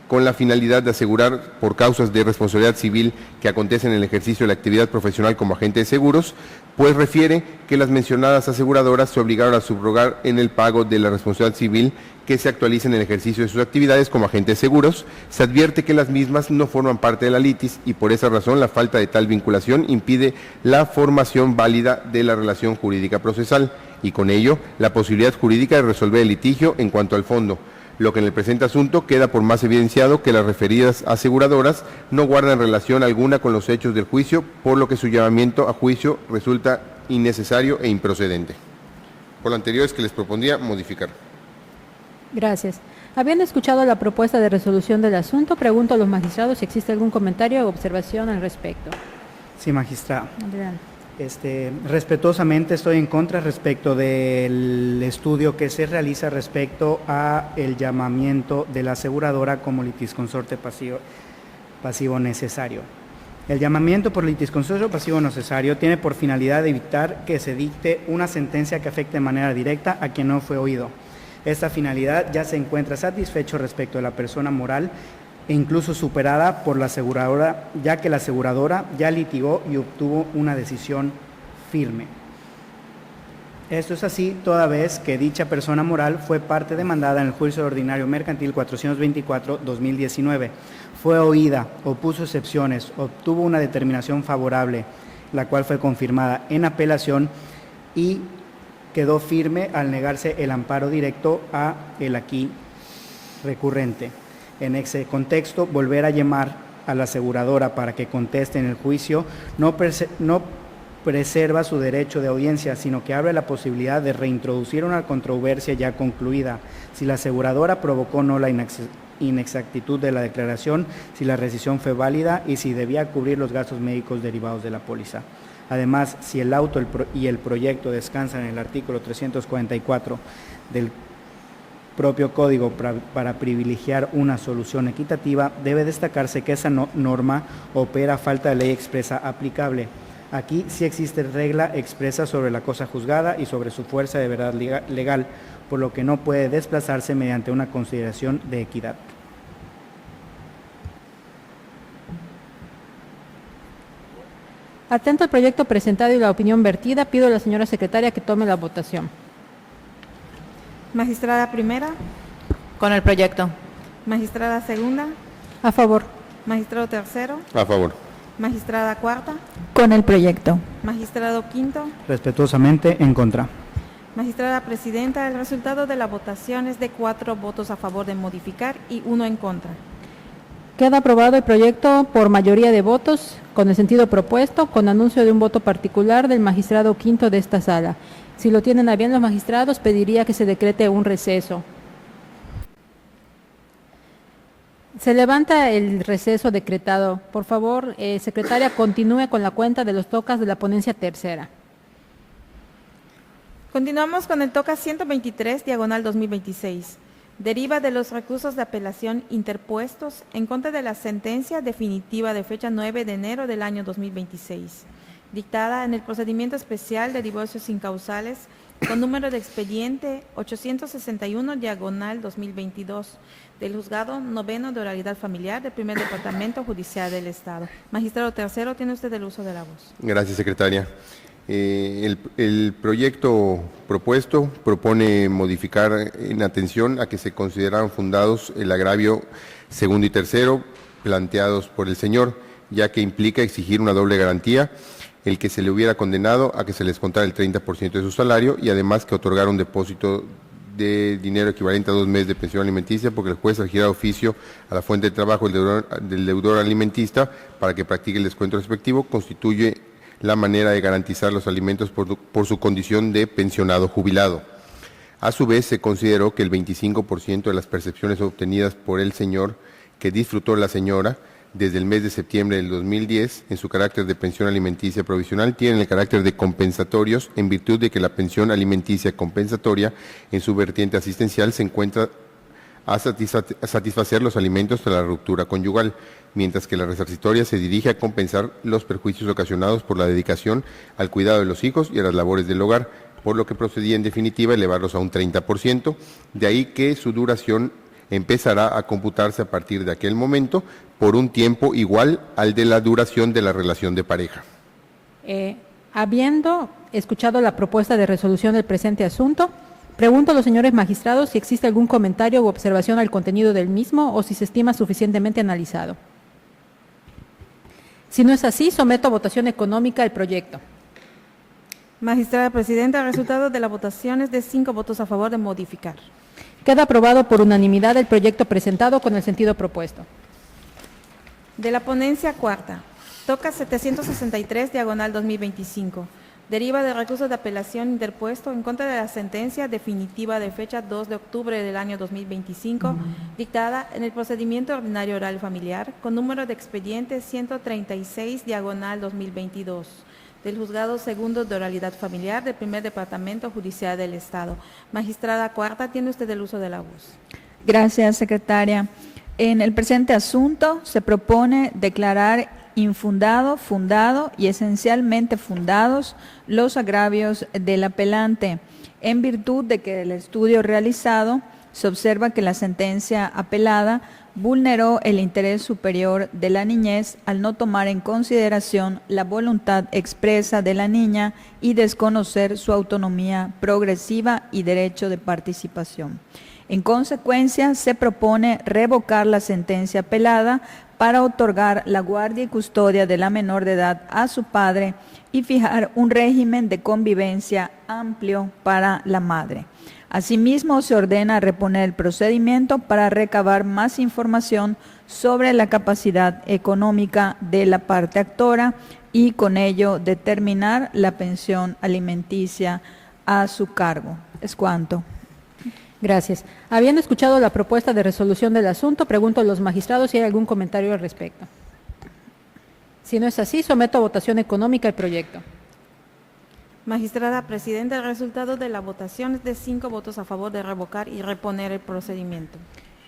con la finalidad de asegurar por causas de responsabilidad civil que acontecen en el ejercicio de la actividad profesional como agente de seguros, pues refiere que las mencionadas aseguradoras se obligaron a subrogar en el pago de la responsabilidad civil que se actualiza en el ejercicio de sus actividades como agente de seguros. Se advierte que las mismas no forman parte de la litis y por esa razón la falta de tal vinculación impide la formación válida de la relación jurídica procesal y con ello la posibilidad jurídica de resolver el litigio en cuanto al fondo, lo que en el presente asunto queda por más evidenciado que las referidas aseguradoras no guardan relación alguna con los hechos del juicio, por lo que su llamamiento a juicio resulta innecesario e improcedente. Por lo anterior es que les propondría modificar. Gracias. Habiendo escuchado la propuesta de resolución del asunto, pregunto a los magistrados si existe algún comentario o observación al respecto. Sí, magistrada. Adelante. Respetuosamente estoy en contra respecto del estudio que se realiza respecto a el llamamiento de la aseguradora como litisconsorte pasivo necesario. El llamamiento por litisconsorcio pasivo necesario tiene por finalidad evitar que se dicte una sentencia que afecte de manera directa a quien no fue oído. Esta finalidad ya se encuentra satisfecho respecto a la persona moral e incluso superada por la aseguradora, ya que la aseguradora ya litigó y obtuvo una decisión firme. Esto es así toda vez que dicha persona moral fue parte demandada en el Juicio Ordinario Mercantil 424-2019, fue oída, opuso excepciones, obtuvo una determinación favorable, la cual fue confirmada en apelación y quedó firme al negarse el amparo directo a el aquí recurrente. En ese contexto, volver a llamar a la aseguradora para que conteste en el juicio no preserva su derecho de audiencia, sino que abre la posibilidad de reintroducir una controversia ya concluida. Si la aseguradora provocó o no la inexactitud de la declaración, si la rescisión fue válida y si debía cubrir los gastos médicos derivados de la póliza. Además, si el auto y el proyecto descansan en el artículo 344 del propio código para privilegiar una solución equitativa, debe destacarse que esa norma opera a falta de ley expresa aplicable. Aquí sí existe regla expresa sobre la cosa juzgada y sobre su fuerza de verdad legal, por lo que no puede desplazarse mediante una consideración de equidad. Atento al proyecto presentado y la opinión vertida, pido a la señora secretaria que tome la votación. Magistrada primera, Con el proyecto. magistrada segunda, A favor. magistrado tercero, A favor. magistrada cuarta, Con el proyecto. magistrado quinto, Respetuosamente, en contra. magistrada presidenta. El resultado de la votación es de 4 votos a favor de modificar y 1 en contra. Queda aprobado el proyecto por mayoría de votos, con el sentido propuesto, con anuncio de un voto particular del magistrado quinto de esta sala. Si lo tienen a bien los magistrados, pediría que se decrete un receso. Se levanta el receso decretado. Por favor, secretaria, continúe con la cuenta de los tocas de la ponencia tercera. Continuamos con el TOCA 123, diagonal 2026. Deriva de los recursos de apelación interpuestos en contra de la sentencia definitiva de fecha 9 de enero del año 2026, dictada en el procedimiento especial de divorcios incausales con número de expediente 861, diagonal 2022, del Juzgado Noveno de Oralidad Familiar del Primer Departamento Judicial del Estado. Magistrado tercero, tiene usted el uso de la voz. Gracias, secretaria. El proyecto propuesto propone modificar en atención a que se consideraran fundados el agravio segundo y tercero planteados por el señor, ya que implica exigir una doble garantía, el que se le hubiera condenado a que se les contara el 30% de su salario y además que otorgara un depósito de dinero equivalente a 2 meses de pensión alimenticia, porque el juez al girar oficio a la fuente de trabajo del deudor alimentista para que practique el descuento respectivo constituye la manera de garantizar los alimentos por su condición de pensionado jubilado. A su vez, se consideró que el 25% de las percepciones obtenidas por el señor que disfrutó la señora desde el mes de septiembre del 2010 en su carácter de pensión alimenticia provisional tienen el carácter de compensatorios en virtud de que la pensión alimenticia compensatoria en su vertiente asistencial se encuentra a satisfacer los alimentos tras la ruptura conyugal, mientras que la resarcitoria se dirige a compensar los perjuicios ocasionados por la dedicación al cuidado de los hijos y a las labores del hogar, por lo que procedía en definitiva a elevarlos a un 30%, de ahí que su duración empezará a computarse a partir de aquel momento por un tiempo igual al de la duración de la relación de pareja. Habiendo escuchado la propuesta de resolución del presente asunto, pregunto a los señores magistrados si existe algún comentario u observación al contenido del mismo o si se estima suficientemente analizado. Si no es así, someto a votación económica el proyecto. Magistrada presidenta, el resultado de la votación es de 5 votos a favor de modificar. Queda aprobado por unanimidad el proyecto presentado con el sentido propuesto. De la ponencia cuarta, TOCA 763, diagonal 2025. Deriva de recurso de apelación interpuesto en contra de la sentencia definitiva de fecha 2 de octubre del año 2025, dictada en el procedimiento ordinario oral familiar con número de expediente 136, diagonal 2022, del Juzgado Segundo de Oralidad Familiar del Primer Departamento Judicial del Estado. Magistrada cuarta, tiene usted el uso de la voz. Gracias, secretaria. En el presente asunto se propone declarar infundado, fundado y esencialmente fundados los agravios del apelante, en virtud de que el estudio realizado se observa que la sentencia apelada vulneró el interés superior de la niñez al no tomar en consideración la voluntad expresa de la niña y desconocer su autonomía progresiva y derecho de participación. En consecuencia, se propone revocar la sentencia apelada para otorgar la guardia y custodia de la menor de edad a su padre y fijar un régimen de convivencia amplio para la madre. Asimismo, se ordena reponer el procedimiento para recabar más información sobre la capacidad económica de la parte actora y con ello determinar la pensión alimenticia a su cargo. Es cuanto. Gracias. Habiendo escuchado la propuesta de resolución del asunto, pregunto a los magistrados si hay algún comentario al respecto. Si no es así, someto a votación económica el proyecto. Magistrada Presidenta, el resultado de la votación es de 5 votos a favor de revocar y reponer el procedimiento.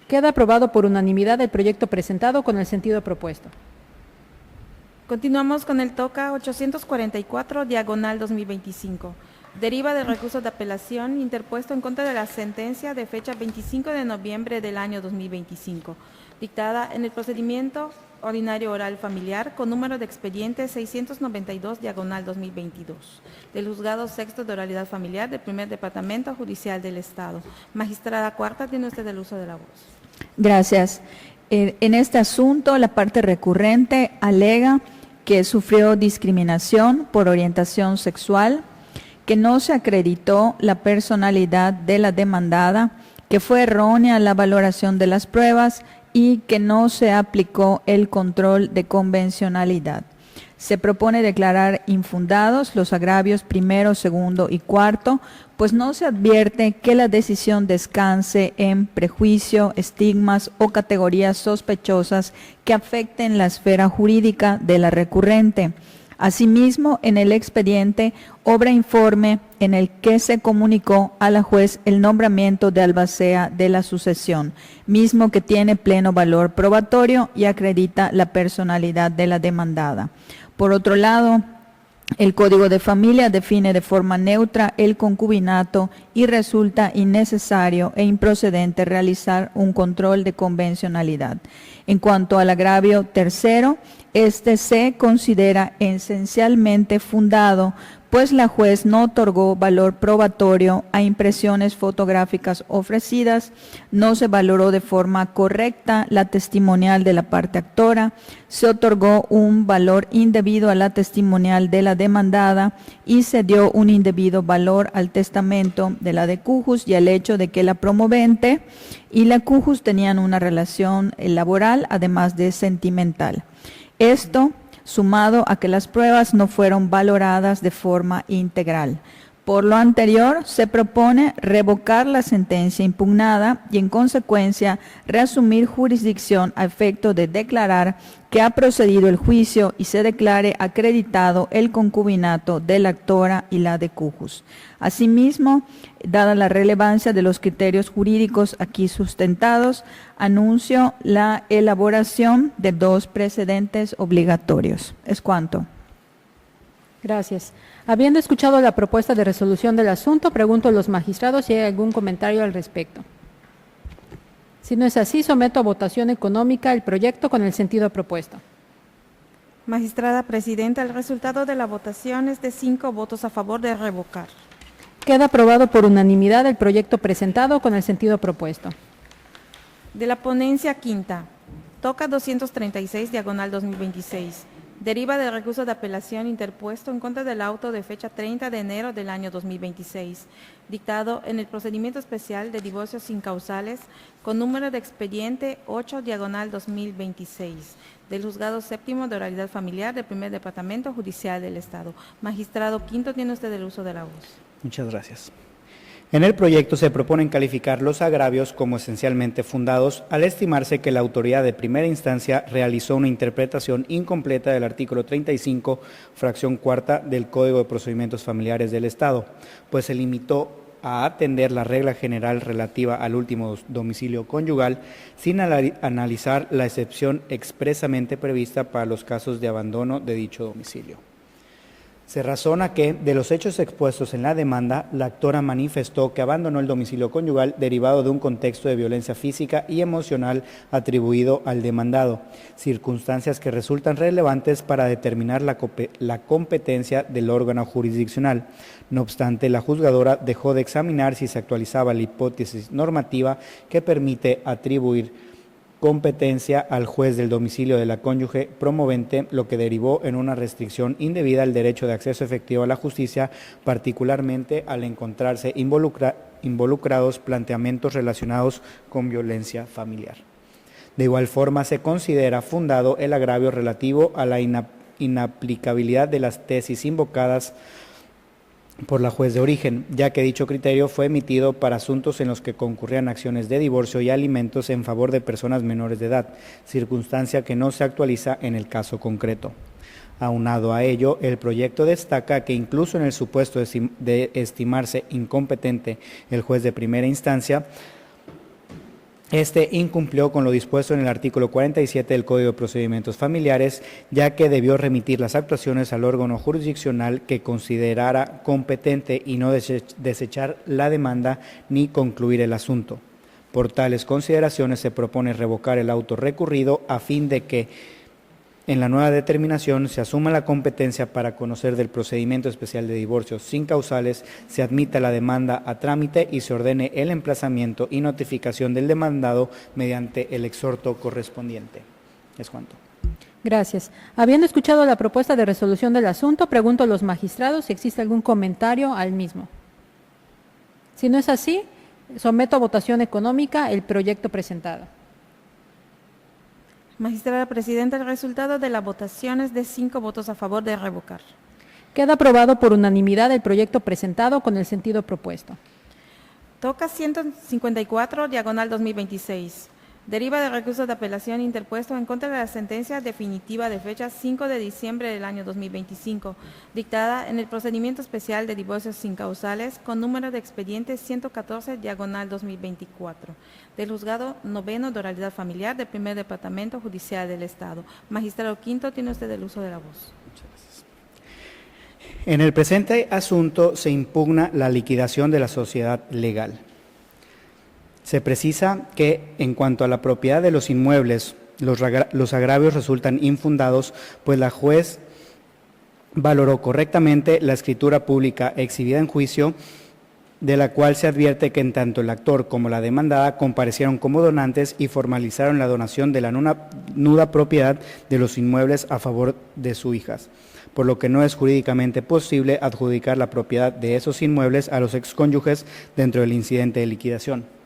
Queda aprobado por unanimidad el proyecto presentado con el sentido propuesto. Continuamos con el TOCA 844, diagonal 2025. Deriva del recurso de apelación interpuesto en contra de la sentencia de fecha 25 de noviembre del año 2025, dictada en el procedimiento ordinario oral familiar con número de expediente 692, diagonal 2022, del Juzgado Sexto de Oralidad Familiar del Primer Departamento Judicial del Estado. Magistrada Cuarta, tiene usted el uso de la voz. Gracias. En este asunto, la parte recurrente alega que sufrió discriminación por orientación sexual, que no se acreditó la personalidad de la demandada, que fue errónea la valoración de las pruebas y que no se aplicó el control de convencionalidad. Se propone declarar infundados los agravios primero, segundo y cuarto, pues no se advierte que la decisión descanse en prejuicio, estigmas o categorías sospechosas que afecten la esfera jurídica de la recurrente. Asimismo, en el expediente obra informe en el que se comunicó a la juez el nombramiento de albacea de la sucesión, mismo que tiene pleno valor probatorio y acredita la personalidad de la demandada. Por otro lado, el Código de Familia define de forma neutra el concubinato y resulta innecesario e improcedente realizar un control de convencionalidad. En cuanto al agravio tercero, este se considera esencialmente fundado, pues la juez no otorgó valor probatorio a impresiones fotográficas ofrecidas, no se valoró de forma correcta la testimonial de la parte actora, se otorgó un valor indebido a la testimonial de la demandada y se dio un indebido valor al testamento de la de Cujus y al hecho de que la promovente y la Cujus tenían una relación laboral, además de sentimental. Esto sumado a que las pruebas no fueron valoradas de forma integral. Por lo anterior, se propone revocar la sentencia impugnada y, en consecuencia, reasumir jurisdicción a efecto de declarar que ha procedido el juicio y se declare acreditado el concubinato de la actora y la de Cujus. Asimismo, dada la relevancia de los criterios jurídicos aquí sustentados, anuncio la elaboración de 2 precedentes obligatorios. Es cuanto. Gracias. Habiendo escuchado la propuesta de resolución del asunto, pregunto a los magistrados si hay algún comentario al respecto. Si no es así, someto a votación económica el proyecto con el sentido propuesto. Magistrada Presidenta, el resultado de la votación es de 5 votos a favor de revocar. Queda aprobado por unanimidad el proyecto presentado con el sentido propuesto. De la ponencia quinta, TOCA 236, diagonal 2026. Deriva del recurso de apelación interpuesto en contra del auto de fecha 30 de enero del año 2026, dictado en el procedimiento especial de divorcios sin causales con número de expediente 8, diagonal 2026, del Juzgado Séptimo de Oralidad Familiar del Primer Departamento Judicial del Estado. Magistrado Quinto, tiene usted el uso de la voz. Muchas gracias. En el proyecto se proponen calificar los agravios como esencialmente fundados al estimarse que la autoridad de primera instancia realizó una interpretación incompleta del artículo 35, fracción cuarta del Código de Procedimientos Familiares del Estado, pues se limitó a atender la regla general relativa al último domicilio conyugal sin analizar la excepción expresamente prevista para los casos de abandono de dicho domicilio. Se razona que, de los hechos expuestos en la demanda, la actora manifestó que abandonó el domicilio conyugal derivado de un contexto de violencia física y emocional atribuido al demandado, circunstancias que resultan relevantes para determinar la competencia del órgano jurisdiccional. No obstante, la juzgadora dejó de examinar si se actualizaba la hipótesis normativa que permite atribuir competencia al juez del domicilio de la cónyuge promovente, lo que derivó en una restricción indebida al derecho de acceso efectivo a la justicia, particularmente al encontrarse involucrados planteamientos relacionados con violencia familiar. De igual forma, se considera fundado el agravio relativo a la inaplicabilidad de las tesis invocadas por la juez de origen, ya que dicho criterio fue emitido para asuntos en los que concurrían acciones de divorcio y alimentos en favor de personas menores de edad, circunstancia que no se actualiza en el caso concreto. Aunado a ello, el proyecto destaca que incluso en el supuesto de estimarse incompetente el juez de primera instancia, este incumplió con lo dispuesto en el artículo 47 del Código de Procedimientos Familiares, ya que debió remitir las actuaciones al órgano jurisdiccional que considerara competente y no desechar la demanda ni concluir el asunto. Por tales consideraciones se propone revocar el auto recurrido a fin de que en la nueva determinación se asuma la competencia para conocer del procedimiento especial de divorcio sin causales, se admita la demanda a trámite y se ordene el emplazamiento y notificación del demandado mediante el exhorto correspondiente. Es cuanto. Gracias. Habiendo escuchado la propuesta de resolución del asunto, pregunto a los magistrados si existe algún comentario al mismo. Si no es así, someto a votación económica el proyecto presentado. Magistrada Presidenta, el resultado de la votación es de 5 votos a favor de revocar. Queda aprobado por unanimidad el proyecto presentado con el sentido propuesto. Toca 154, diagonal 2026. Deriva del recurso de apelación interpuesto en contra de la sentencia definitiva de fecha 5 de diciembre del año 2025, dictada en el procedimiento especial de divorcios sin causales con número de expediente 114, diagonal 2024, del Juzgado Noveno de Oralidad Familiar del Primer Departamento Judicial del Estado. Magistrado Quinto, tiene usted el uso de la voz. En el presente asunto se impugna la liquidación de la sociedad legal. Se precisa que, en cuanto a la propiedad de los inmuebles, los agravios resultan infundados, pues la juez valoró correctamente la escritura pública exhibida en juicio, de la cual se advierte que en tanto el actor como la demandada comparecieron como donantes y formalizaron la donación de la nuda propiedad de los inmuebles a favor de sus hijas, por lo que no es jurídicamente posible adjudicar la propiedad de esos inmuebles a los excónyuges dentro del incidente de liquidación.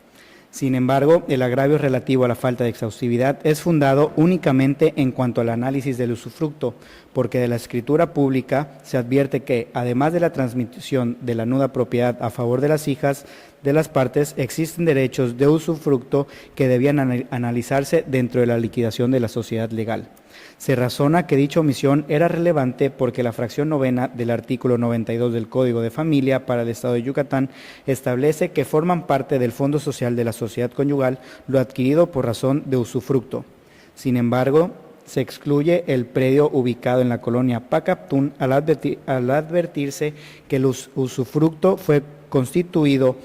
Sin embargo, el agravio relativo a la falta de exhaustividad es fundado únicamente en cuanto al análisis del usufructo, porque de la escritura pública se advierte que, además de la transmisión de la nuda propiedad a favor de las hijas de las partes, existen derechos de usufructo que debían analizarse dentro de la liquidación de la sociedad legal. Se razona que dicha omisión era relevante porque la fracción novena del artículo 92 del Código de Familia para el Estado de Yucatán establece que forman parte del Fondo Social de la Sociedad Conyugal lo adquirido por razón de usufructo. Sin embargo, se excluye el predio ubicado en la colonia Pacaptún al advertirse que el usufructo fue constituido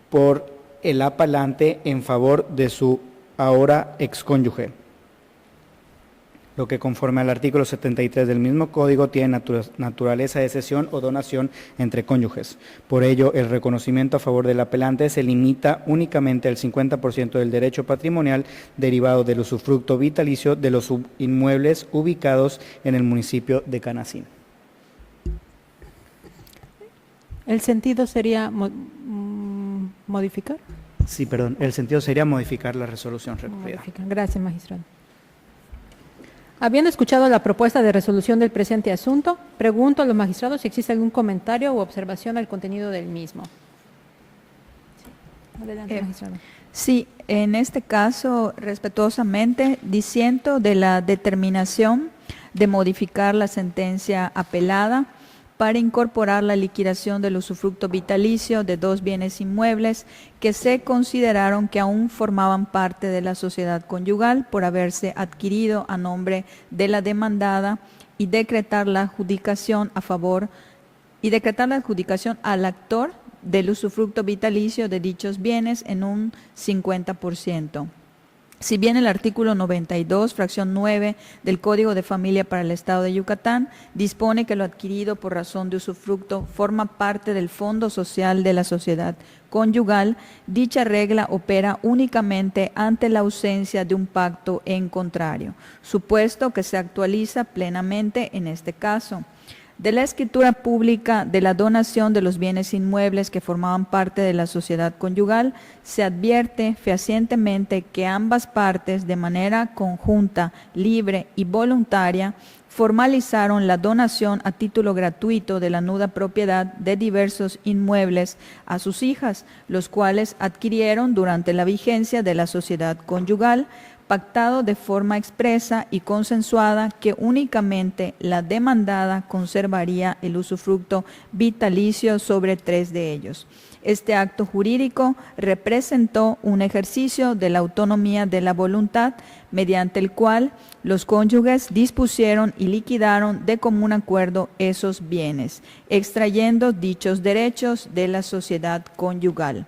por el apelante en favor de su ahora excónyuge, lo que conforme al artículo 73 del mismo código tiene naturaleza de cesión o donación entre cónyuges. Por ello, el reconocimiento a favor del apelante se limita únicamente al 50% del derecho patrimonial derivado del usufructo vitalicio de los inmuebles ubicados en el municipio de Canacín. ¿El sentido sería modificar? Sí, perdón. El sentido sería modificar la resolución recurrida. Gracias, magistrado. Habiendo escuchado la propuesta de resolución del presente asunto, pregunto a los magistrados si existe algún comentario u observación al contenido del mismo. Adelante, magistrado. Sí, en este caso, respetuosamente, disiento de la determinación de modificar la sentencia apelada para incorporar la liquidación del usufructo vitalicio de 2 bienes inmuebles que se consideraron que aún formaban parte de la sociedad conyugal por haberse adquirido a nombre de la demandada y decretar la adjudicación al actor del usufructo vitalicio de dichos bienes en un 50%. Si bien el artículo 92, fracción 9 del Código de Familia para el Estado de Yucatán dispone que lo adquirido por razón de usufructo forma parte del Fondo Social de la Sociedad Conyugal, dicha regla opera únicamente ante la ausencia de un pacto en contrario, supuesto que se actualiza plenamente en este caso. De la escritura pública de la donación de los bienes inmuebles que formaban parte de la sociedad conyugal, se advierte fehacientemente que ambas partes, de manera conjunta, libre y voluntaria, formalizaron la donación a título gratuito de la nuda propiedad de diversos inmuebles a sus hijas, los cuales adquirieron durante la vigencia de la sociedad conyugal, pactado de forma expresa y consensuada que únicamente la demandada conservaría el usufructo vitalicio sobre 3 de ellos. Este acto jurídico representó un ejercicio de la autonomía de la voluntad, mediante el cual los cónyuges dispusieron y liquidaron de común acuerdo esos bienes, extrayendo dichos derechos de la sociedad conyugal.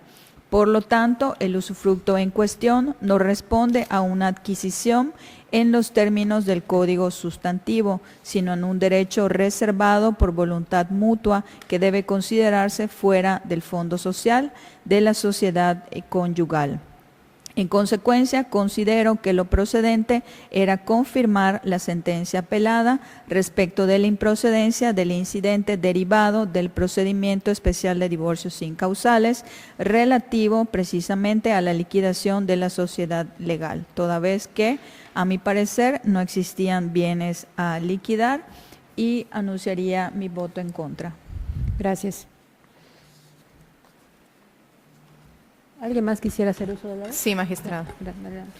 Por lo tanto, el usufructo en cuestión no responde a una adquisición en los términos del Código Sustantivo, sino en un derecho reservado por voluntad mutua que debe considerarse fuera del fondo social de la sociedad conyugal. En consecuencia, considero que lo procedente era confirmar la sentencia apelada respecto de la improcedencia del incidente derivado del procedimiento especial de divorcio sin causales relativo precisamente a la liquidación de la sociedad legal, toda vez que, a mi parecer, no existían bienes a liquidar, y anunciaría mi voto en contra. Gracias. ¿Alguien más quisiera hacer uso de la voz? Sí, magistrado. Adelante.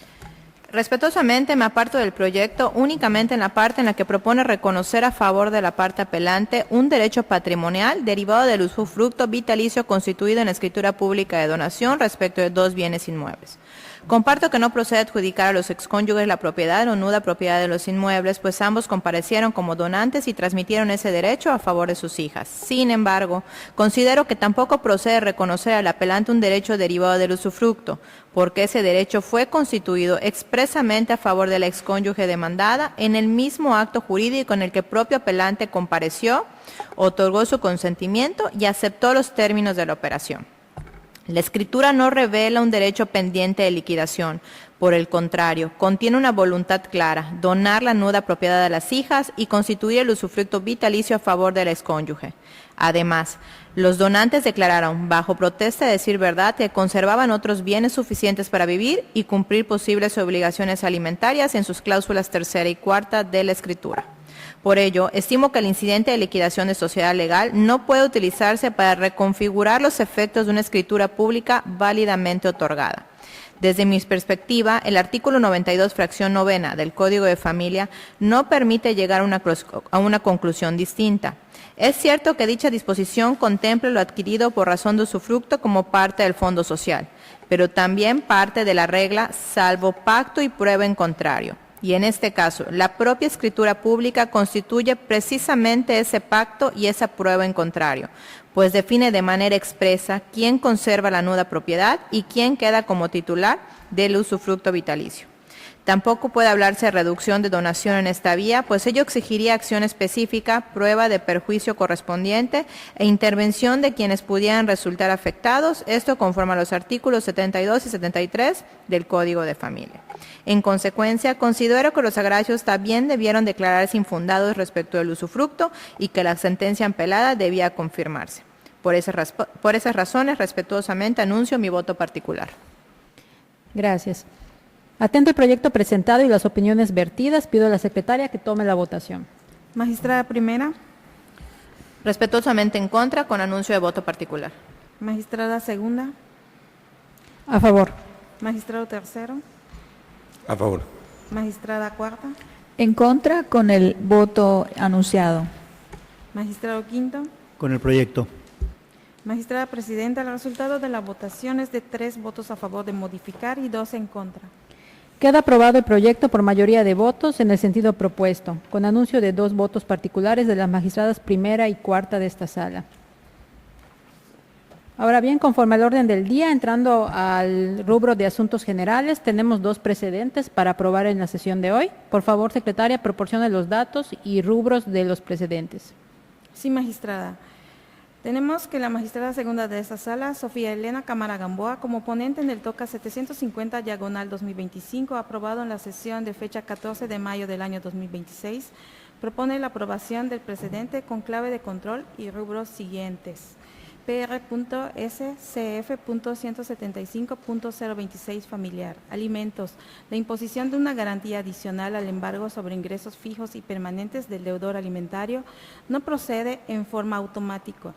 Respetuosamente me aparto del proyecto únicamente en la parte en la que propone reconocer a favor de la parte apelante un derecho patrimonial derivado del usufructo vitalicio constituido en escritura pública de donación respecto de 2 bienes inmuebles. Comparto que no procede adjudicar a los excónyuges la propiedad o nuda propiedad de los inmuebles, pues ambos comparecieron como donantes y transmitieron ese derecho a favor de sus hijas. Sin embargo, considero que tampoco procede reconocer al apelante un derecho derivado del usufructo, porque ese derecho fue constituido expresamente a favor de la excónyuge demandada en el mismo acto jurídico en el que el propio apelante compareció, otorgó su consentimiento y aceptó los términos de la operación. La escritura no revela un derecho pendiente de liquidación, por el contrario, contiene una voluntad clara, donar la nuda propiedad a las hijas y constituir el usufructo vitalicio a favor de la excónyuge. Además, los donantes declararon, bajo protesta de decir verdad, que conservaban otros bienes suficientes para vivir y cumplir posibles obligaciones alimentarias en sus cláusulas 3ª y 4ª de la escritura. Por ello, estimo que el incidente de liquidación de sociedad legal no puede utilizarse para reconfigurar los efectos de una escritura pública válidamente otorgada. Desde mi perspectiva, el artículo 92, fracción 9 del Código de Familia no permite llegar a una conclusión distinta. Es cierto que dicha disposición contempla lo adquirido por razón de usufructo como parte del fondo social, pero también parte de la regla salvo pacto y prueba en contrario. Y en este caso, la propia escritura pública constituye precisamente ese pacto y esa prueba en contrario, pues define de manera expresa quién conserva la nuda propiedad y quién queda como titular del usufructo vitalicio. Tampoco puede hablarse de reducción de donación en esta vía, pues ello exigiría acción específica, prueba de perjuicio correspondiente e intervención de quienes pudieran resultar afectados, esto conforme a los artículos 72 y 73 del Código de Familia. En consecuencia, considero que los agravios también debieron declararse infundados respecto del usufructo y que la sentencia apelada debía confirmarse. Por esas razones, respetuosamente anuncio mi voto particular. Gracias. Atento el proyecto presentado y las opiniones vertidas, pido a la secretaria que tome la votación. Magistrada primera, Respetuosamente en contra, con anuncio de voto particular. magistrada segunda, A favor. magistrado tercero, A favor. magistrada cuarta, En contra, con el voto anunciado. magistrado quinto, Con el proyecto. magistrada presidenta. El resultado de la votación es de 3 votos a favor de modificar y 2 en contra. Queda aprobado el proyecto por mayoría de votos en el sentido propuesto, con anuncio de 2 votos particulares de las magistradas primera y cuarta de esta sala. Ahora bien, conforme al orden del día, entrando al rubro de asuntos generales, tenemos 2 precedentes para aprobar en la sesión de hoy. Por favor, secretaria, proporcione los datos y rubros de los precedentes. Sí, magistrada. Tenemos que la magistrada segunda de esta sala, Sofía Elena Cámara Gamboa, como ponente en el TOCA 750/2025, aprobado en la sesión de fecha 14 de mayo del año 2026, propone la aprobación del precedente con clave de control y rubros siguientes. PR.SCF.175.026 familiar, alimentos, la imposición de una garantía adicional al embargo sobre ingresos fijos y permanentes del deudor alimentario no procede en forma automática,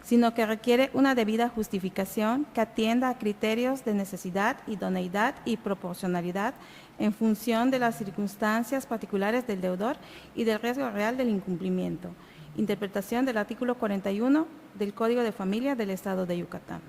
sino que requiere una debida justificación que atienda a criterios de necesidad, idoneidad y proporcionalidad en función de las circunstancias particulares del deudor y del riesgo real del incumplimiento. Interpretación del artículo 41 del Código de Familia del Estado de Yucatán.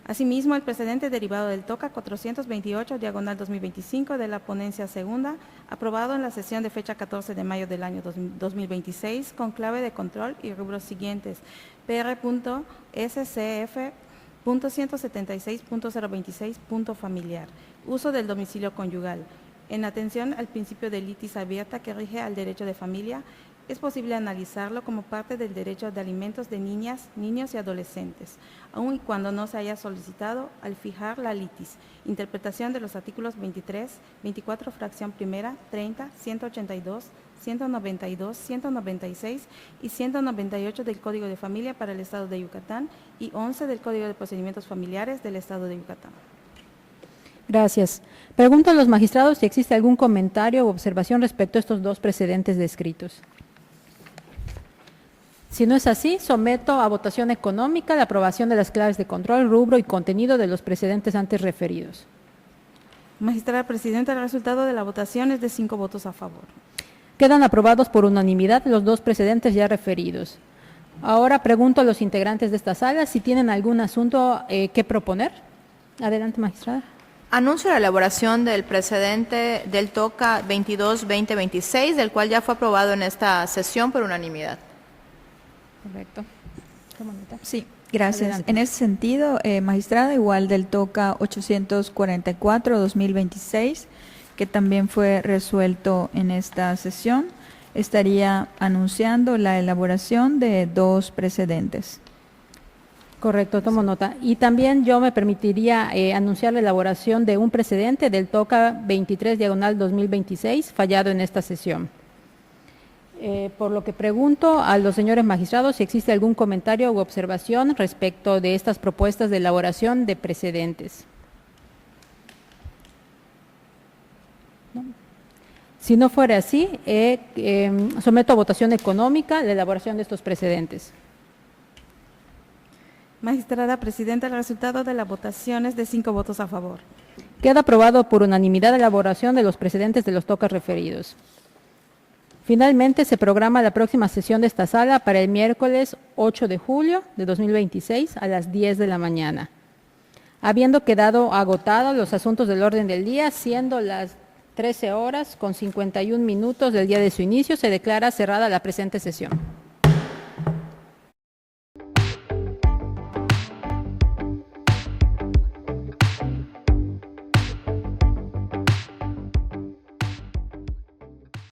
Asimismo, el precedente derivado del TOCA 428/2025 de la ponencia segunda, aprobado en la sesión de fecha 14 de mayo del año 2026, con clave de control y rubros siguientes. PR.SCF.176.026. Familiar. Uso del domicilio conyugal. En atención al principio de litis abierta que rige al derecho de familia, es posible analizarlo como parte del derecho de alimentos de niñas, niños y adolescentes, aun y cuando no se haya solicitado al fijar la litis. Interpretación de los artículos 23, 24, fracción primera, 30, 182, 192, 196 y 198 del Código de Familia para el Estado de Yucatán y 11 del Código de Procedimientos Familiares del Estado de Yucatán. Gracias. Pregunto a los magistrados si existe algún comentario o observación respecto a estos 2 precedentes descritos. Si no es así, someto a votación económica la aprobación de las claves de control, rubro y contenido de los precedentes antes referidos. Magistrada Presidenta, el resultado de la votación es de 5 votos a favor. Quedan aprobados por unanimidad los 2 precedentes ya referidos. Ahora pregunto a los integrantes de esta sala si tienen algún asunto que proponer. Adelante, magistrada. Anuncio la elaboración del precedente del TOCA 22-2026, del cual ya fue aprobado en esta sesión por unanimidad. Correcto. Sí, gracias. Adelante. En ese sentido, magistrada, igual del TOCA 844/2026, que también fue resuelto en esta sesión, estaría anunciando la elaboración de 2 precedentes. Correcto, tomo nota. Y también yo me permitiría anunciar la elaboración de un precedente del TOCA 23/2026, fallado en esta sesión. Por lo que pregunto a los señores magistrados si existe algún comentario u observación respecto de estas propuestas de elaboración de precedentes. ¿No? Si no fuera así, someto a votación económica la elaboración de estos precedentes. Magistrada Presidenta, el resultado de la votación es de 5 votos a favor. Queda aprobado por unanimidad la elaboración de los precedentes de los TOCA referidos. Finalmente, se programa la próxima sesión de esta sala para el miércoles 8 de julio de 2026 a las 10 de la mañana. Habiendo quedado agotados los asuntos del orden del día, siendo las 13 horas con 51 minutos del día de su inicio, se declara cerrada la presente sesión.